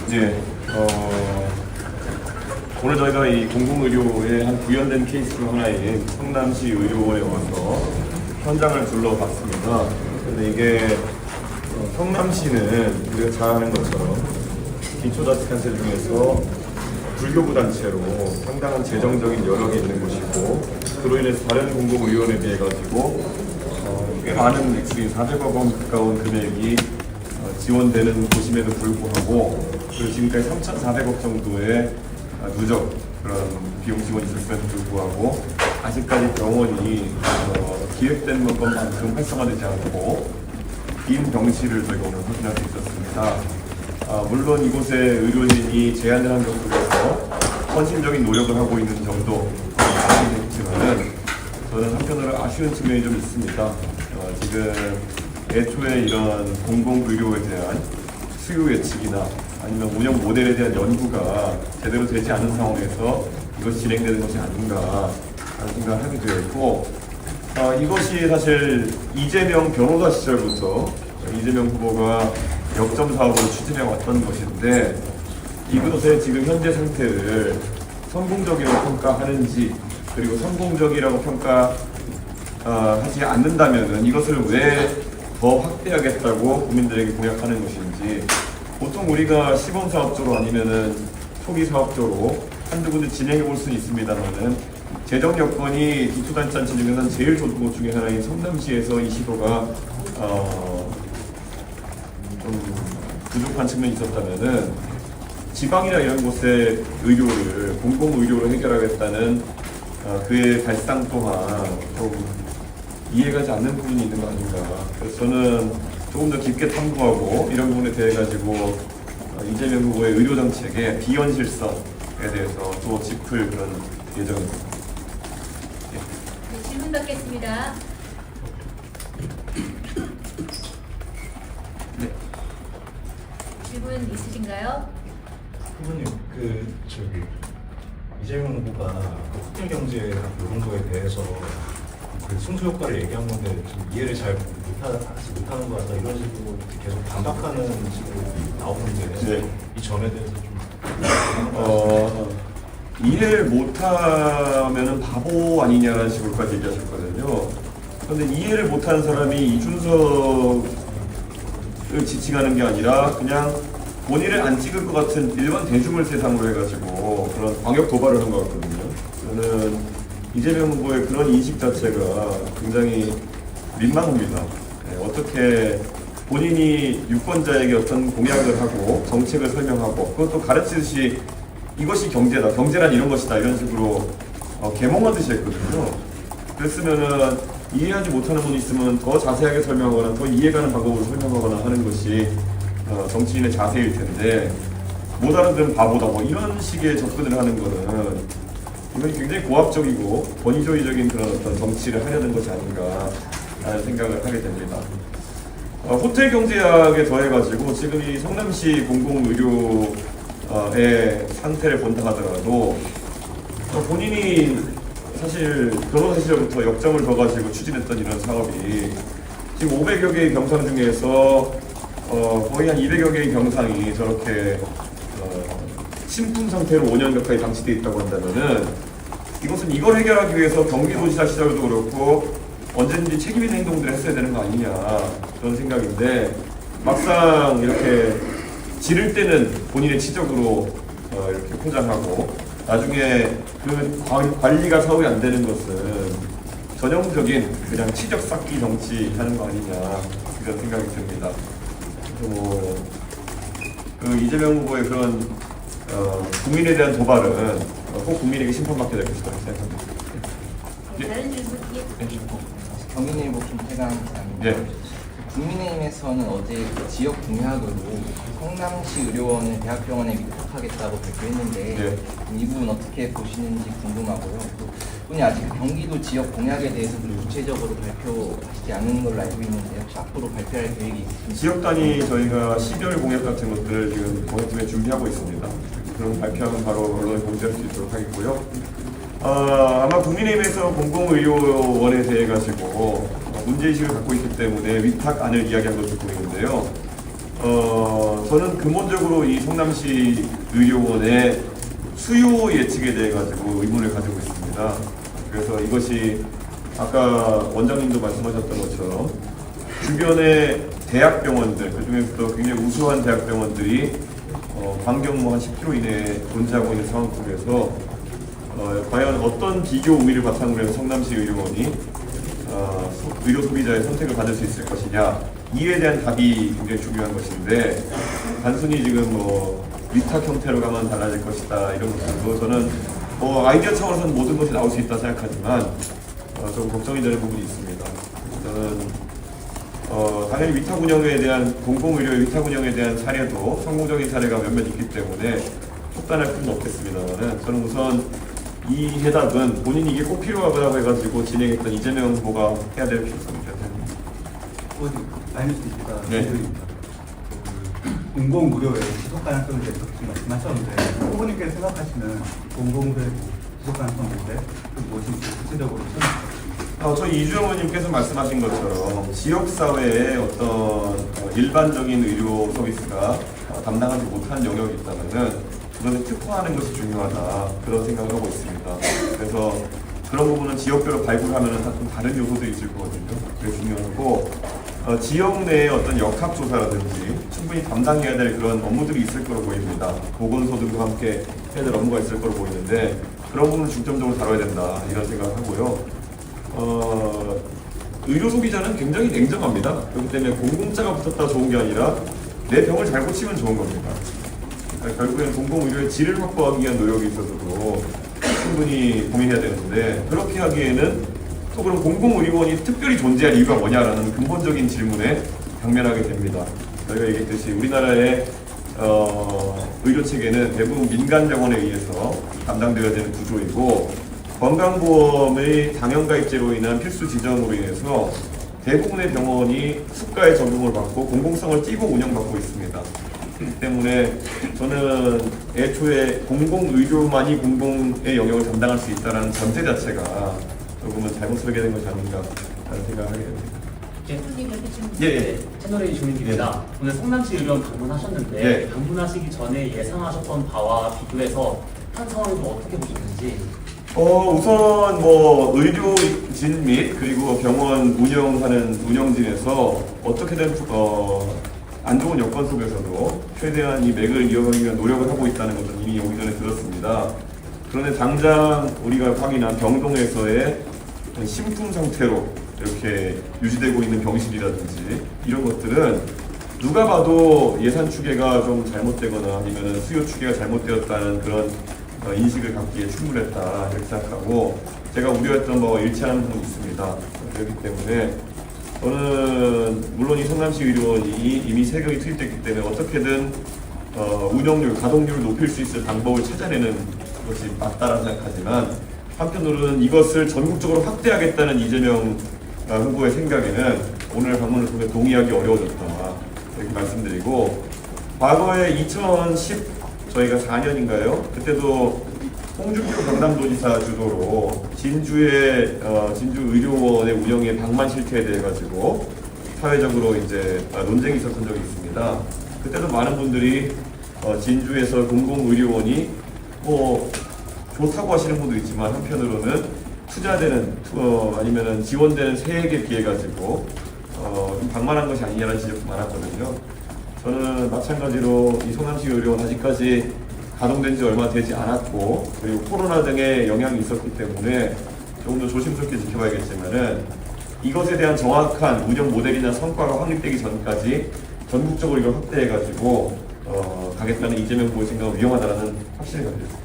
이제 오늘 저희가 이 공공의료의 한 구현된 케이스로 하나인 성남시 의료원에 와서 현장을 둘러봤습니다. 근데 이게 성남시는 우리가 잘 아는 것처럼 기초자치단체 중에서 불교부 단체로 상당한 재정적인 여력이 있는 곳이고 그로 인해서 다른 공공의료원에 비해 가지고 꽤 많은 액수인 400억 원 가까운 금액이 지원되는 곳임에도 불구하고 그리고 지금까지 3,400억 정도의 누적 그런 비용 지원이 있었음에도 불구하고 아직까지 병원이 기획된 것만큼 활성화되지 않고 빈 병실을 저희가 오늘 확인할 수 있었습니다. 물론 이곳에 의료진이 제한을 한 정도에서 헌신적인 노력을 하고 있는 점도 아시겠지만은 저는 한편으로 아쉬운 측면이 좀 있습니다. 지금 애초에 이런 공공의료에 대한 수요 예측이나 아니면 운영 모델에 대한 연구가 제대로 되지 않은 상황에서 이것이 진행되는 것이 아닌가 하는 생각을 하게 되어 있고 이것이 사실 이재명 변호사 시절부터 이재명 후보가 역점 사업으로 추진해 왔던 것인데 이것의 지금 현재 상태를 성공적이라고 평가하는지, 그리고 성공적이라고 평가하지 않는다면은 이것을 왜 더 확대하겠다고 국민들에게 공약하는 것인지, 보통 우리가 시범 사업조로 아니면은 초기 사업조로 한두 군데 진행해 볼 수는 있습니다만은 재정 여건이 기초단체단체 중에서는 제일 좋은 곳 중에 하나인 성남시에서 이 시도가 좀 부족한 측면이 있었다면은 지방이나 이런 곳의 의료를 공공의료로 해결하겠다는 그의 발상 또한 좀 이해가지 않는 부분이 있는 거 아닌가. 그래서 저는 조금 더 깊게 탐구하고 이런 부분에 대해 가지고 이재명 후보의 의료 정책의 비현실성에 대해서 또 짚을 그런 예정입니다. 네, 질문 받겠습니다. 네. 질문 있으신가요? 후보님, 이재명 후보가 호텔 경제 이런 거에 대해서 그 승수 효과를 얘기한 건데 좀 이해를 잘 못하는 것 같다 이런 식으로 계속 반박하는 식으로 나오는데 네. 이 점에 대해서 좀 이해를 못하면은 바보 아니냐라는 식으로까지 얘기하셨거든요. 그런데 이해를 못하는 사람이 이준석을 지칭하는 게 아니라 그냥 본인을 안 찍을 것 같은 일반 대중을 대상으로 해가지고 그런 광역 도발을 한 것 같거든요. 저는 이재명 후보의 그런 인식 자체가 굉장히 민망합니다. 어떻게 본인이 유권자에게 어떤 공약을 하고 정책을 설명하고 그것도 가르치듯이 이것이 경제다, 경제란 이런 것이다 이런 식으로 계몽하듯이 했거든요. 그랬으면은 이해하지 못하는 분이 있으면 더 자세하게 설명하거나 더 이해가는 방법으로 설명하거나 하는 것이 정치인의 자세일 텐데 못 알아듣는 바보다 뭐 이런 식의 접근을 하는 거는 이건 굉장히 고압적이고 권위주의적인 그런 어떤 정치를 하려는 것이 아닌가 라는 생각을 하게 됩니다. 호텔 경제학에 더해가지고 지금 이 성남시 공공의료의 상태를 본다 하더라도 본인이 사실 변호사 시절부터 역점을 둬가지고 추진했던 이런 사업이 지금 500여 개의 병상 중에서 거의 한 200여 개의 병상이 저렇게 침품 상태로 5년 가까이 방치되어 있다고 한다면은 이것은 이걸 해결하기 위해서 경기도지사 시절도 그렇고 언제든지 책임 있는 행동들을 했어야 되는 거 아니냐 그런 생각인데 막상 이렇게 지를 때는 본인의 치적으로 이렇게 포장하고 나중에 그 관리가 사후에 안 되는 것은 전형적인 그냥 치적 쌓기 정치 하는 거 아니냐 이런 생각이 듭니다. 그래서 그 이재명 후보의 그런 국민에 대한 도발은 꼭 국민에게 심판받게 될 것이라고 생각합니다. 다른 질문 경인일보 김태강 기자입니다. 네. 국민의힘에서는 어제 그 지역 공약으로 성남시 의료원을 대학병원에 위탁하겠다고 발표했는데 네. 이 부분 어떻게 보시는지 궁금하고요. 또 분이 아직 경기도 지역 공약에 대해서도 구체적으로 발표하시지 않은 걸로 알고 있는데 혹시 앞으로 발표할 계획이 있으신지? 지역 단위 저희가 12월 공약 같은 것들을 지금 공약팀에 준비하고 있습니다. 그럼 발표하면 바로 언론에 공개할 수 있도록 하겠고요. 아마 국민의힘에서 공공의료원에 대해 가지고 문제의식을 갖고 있기 때문에 위탁안을 이야기한 것으로 보이는데요. 저는 근본적으로 이 성남시 의료원의 수요 예측에 대해 가지고 의문을 가지고 있습니다. 그래서 이것이 아까 원장님도 말씀하셨던 것처럼 주변의 대학병원들, 그중에서도 굉장히 우수한 대학병원들이 반경 한 10km 이내에 존재하고 있는 상황 속에서 과연 어떤 비교 우위를 바탕으로 해서 성남시 의료원이 의료 소비자의 선택을 받을 수 있을 것이냐 이에 대한 답이 굉장히 중요한 것인데 단순히 지금 위탁 형태로 가면 달라질 것이다 이런 것들도 저는 아이디어 차원에서는 모든 것이 나올 수 있다 생각하지만 좀 걱정이 되는 부분이 있습니다. 저는 당연히 위탁 운영에 대한 공공의료의 위탁 운영에 대한 사례도 성공적인 사례가 몇몇 있기 때문에 속단할 필요는 없겠습니다만은 저는 우선 이 해답은 본인이 이게 꼭 필요하다고 해가지고 진행했던 이재명 후보가 해야 될 필요성이 있다. 아닐 수 있다. 네. 공공의료의 지속 가능성에 대해서 말씀하셨는데 후보님께서 생각하시는 공공의료의 지속 가능성은 뭔데? 무엇인지 구체적으로 설명해 주세요. 저희 이주영 의원님께서 말씀하신 것처럼 지역사회의 어떤 일반적인 의료 서비스가 담당하지 못한 영역이 있다면은 그것을 특화하는 것이 중요하다 그런 생각을 하고 있습니다. 그래서 그런 부분은 지역별로 발굴하면은 좀 다른 요소들이 있을 거거든요. 그게 중요하고 지역 내의 어떤 역학조사라든지 충분히 담당해야 될 그런 업무들이 있을 거로 보입니다. 보건소들과 함께 해야 될 업무가 있을 거로 보이는데 그런 부분을 중점적으로 다뤄야 된다 이런 생각을 하고요. 의료 소비자는 굉장히 냉정합니다. 그렇기 때문에 공공자가 붙었다 좋은 게 아니라 내 병을 잘 고치면 좋은 겁니다. 결국엔 공공의료의 질을 확보하기 위한 노력이 있어서도 충분히 고민해야 되는데 그렇게 하기에는 또 그럼 공공의료원이 특별히 존재할 이유가 뭐냐라는 근본적인 질문에 당면하게 됩니다. 저희가 얘기했듯이 우리나라의 의료체계는 대부분 민간병원에 의해서 담당되어야 되는 구조이고 건강보험의 당연가입제로 인한 필수 지정으로 인해서 대부분의 병원이 수가에 적용을 받고 공공성을 띠고 운영받고 있습니다. 그렇기 때문에 저는 애초에 공공의료만이 공공의 영역을 담당할 수 있다는 전제 자체가 조금은 잘못 설계된 것이 아닌가 라는 생각을 하게 됩니다. 예. 채널A 주민입니다. 오늘 성남시 의료원 방문하셨는데 예. 방문하시기 전에 예상하셨던 바와 비교해서 한 상황을 좀 어떻게 보셨는지. 우선 의료진 및 그리고 병원 운영하는 운영진에서 어떻게든 안 좋은 여건 속에서도 최대한 이 맥을 이어가기 위한 노력을 하고 있다는 것은 이미 오기 전에 들었습니다. 그런데 당장 우리가 확인한 병동에서의 심풍 상태로 이렇게 유지되고 있는 병실이라든지 이런 것들은 누가 봐도 예산 추계가 좀 잘못되거나 아니면 수요 추계가 잘못되었다는 그런 인식을 갖기에 충분했다 이렇게 생각하고 제가 우려했던 바와 일치하는 부분이 있습니다. 그렇기 때문에 저는 물론 이 성남시 의료원이 이미 세금이 투입됐기 때문에 어떻게든 운영률, 가동률을 높일 수 있을 방법을 찾아내는 것이 맞다라고 생각하지만 한편으로는 이것을 전국적으로 확대하겠다는 이재명 후보의 생각에는 오늘 방문을 통해 동의하기 어려워졌다 이렇게 말씀드리고 과거에 저희가 4년인가요? 그때도 홍준표 경남도지사 주도로 진주의 진주 의료원의 운영의 방만 실태에 대해 가지고 사회적으로 이제 논쟁이 있었던 적이 있습니다. 그때도 많은 분들이 진주에서 공공의료원이 좋다고 하시는 분도 있지만 한편으로는 투자되는 아니면은 지원되는 세액에 비해 가지고 방만한 것이 아니냐는 지적도 많았거든요. 저는 마찬가지로 이 성남시 의료원 아직까지 가동된 지 얼마 되지 않았고 그리고 코로나 등의 영향이 있었기 때문에 조금 더 조심스럽게 지켜봐야겠지만은 이것에 대한 정확한 운영 모델이나 성과가 확립되기 전까지 전국적으로 이걸 확대해가지고 가겠다는 이재명 후보의 생각은 위험하다는 확신을 가지고 있습니다.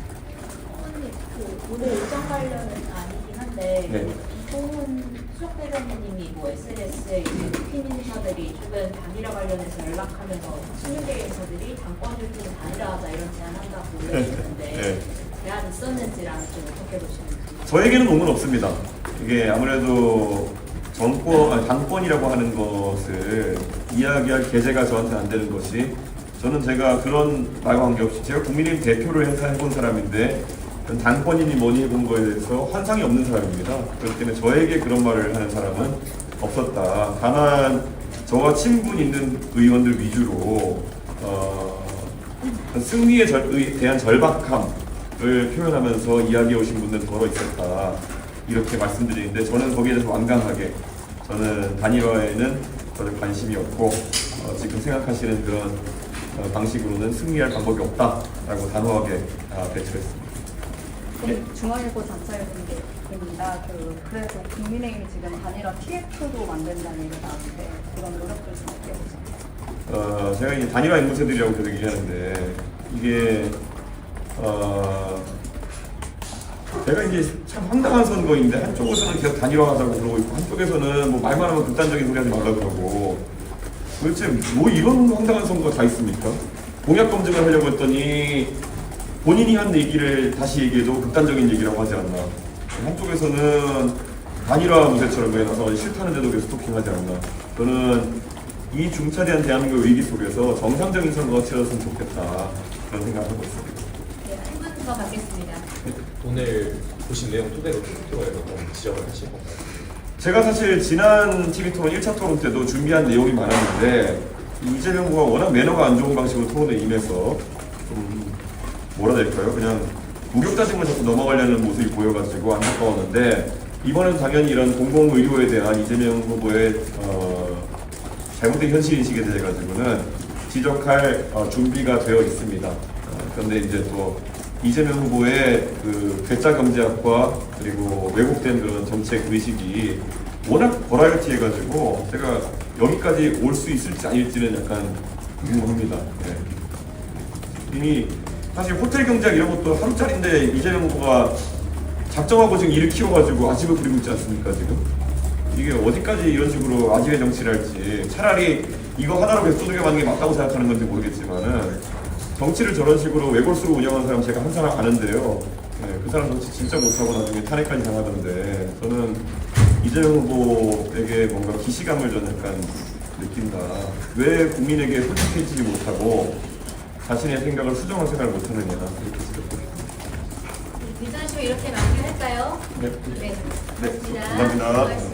오늘 일정 관련은 아니긴 한데 네. 이동훈 수석대변인님이 SNS에 국힘 인사들이 주변 단일화 관련해서 연락하면서 16개 인사들이 당권을 좀 단일화하자 이런 제안한다고 올려주셨는데 네. 제안 있었는지랑 좀 어떻게 보시는지. 저에게는 논문 없습니다. 이게 아무래도 당권이라고 하는 것을 이야기할 계제가 저한테는 안 되는 것이 제가 그런 말과 관계없이 제가 국민의힘 대표를 행사해본 사람인데 당권이니 뭐니 해본 거에 대해서 환상이 없는 사람입니다. 그렇기 때문에 저에게 그런 말을 하는 사람은 없었다. 다만 저와 친분 있는 의원들 위주로 승리에 대한 절박함을 표현하면서 이야기해 오신 분들은 더러 있었다. 이렇게 말씀드리는데 저는 거기에 대해서 완강하게 저는 단일화에는 전혀 관심이 없고 지금 생각하시는 그런 방식으로는 승리할 방법이 없다라고 단호하게 배출했습니다. 네, 중앙일보 전차일보입니다. 그래서 국민의힘이 지금 단일화 TF도 만든다는 얘기가 나왔는데 그런 노력들 좀 어떻게 보세요? 제가 이제 단일화 앵무새들이라고 계속 얘기하는데 이게 제가 이제 참 황당한 선거인데 한쪽에서는 계속 단일화하자고 그러고 있고 한쪽에서는 뭐 말만 하면 극단적인 소리 하지 말라 그러고 도대체 뭐 이런 황당한 선거가 다 있습니까? 공약 검증을 하려고 했더니 본인이 한 얘기를 다시 얘기해도 극단적인 얘기라고 하지 않나. 한쪽에서는 단일화 무쇠처럼 왜 나서 싫다는데도 계속 스토킹하지 않나. 저는 이 중차대한 대한민국 위기 속에서 정상적인 선거가 치러졌으면 좋겠다. 그런 생각을 하고 있습니다. 네, 한 분 더 받겠습니다. 오늘 보신 내용 토대로 투표에서 좀 지적을 하실 건가요? 제가 사실 지난 TV 토론 1차 토론 때도 준비한 내용이 많았는데 이재명 후보가 워낙 매너가 안 좋은 방식으로 토론에 임해서 좀 뭐라 해야 될까요? 그냥 무격자식만 자꾸 넘어가려는 모습이 보여가지고 안타까웠는데 이번엔 당연히 이런 공공의료에 대한 이재명 후보의 잘못된 현실인식에 대해 가지고는 지적할 준비가 되어 있습니다. 그런데 이제 또 이재명 후보의 그 괴짜 경제학과 그리고 왜곡된 그런 정책 의식이 워낙 버라이어티해가지고 제가 여기까지 올 수 있을지 아닐지는 약간 궁금합니다. 네. 이미 사실 호텔 경제학 이런 것도 하루짜리인데 이재명 후보가 작정하고 지금 일을 키워가지고 아집을 부리고 있지 않습니까 지금? 이게 어디까지 이런 식으로 아집의 정치를 할지 차라리 이거 하나로 백두들겨 맞는 게 맞다고 생각하는 건지 모르겠지만은 정치를 저런 식으로 외골수로 운영하는 사람 제가 한 사람 아는데요. 네, 그 사람 정치 진짜 못하고 나중에 탄핵까지 당하던데 저는 이재명 후보에게 뭔가 기시감을 좀 약간 느낀다. 왜 국민에게 솔직해지지 못하고 자신의 생각을 수정할 생각을 못하느냐 이렇게 생각합니다. 기자쇼 이렇게 마무리할까요? 네. 네. 네. 고맙습니다. 감사합니다.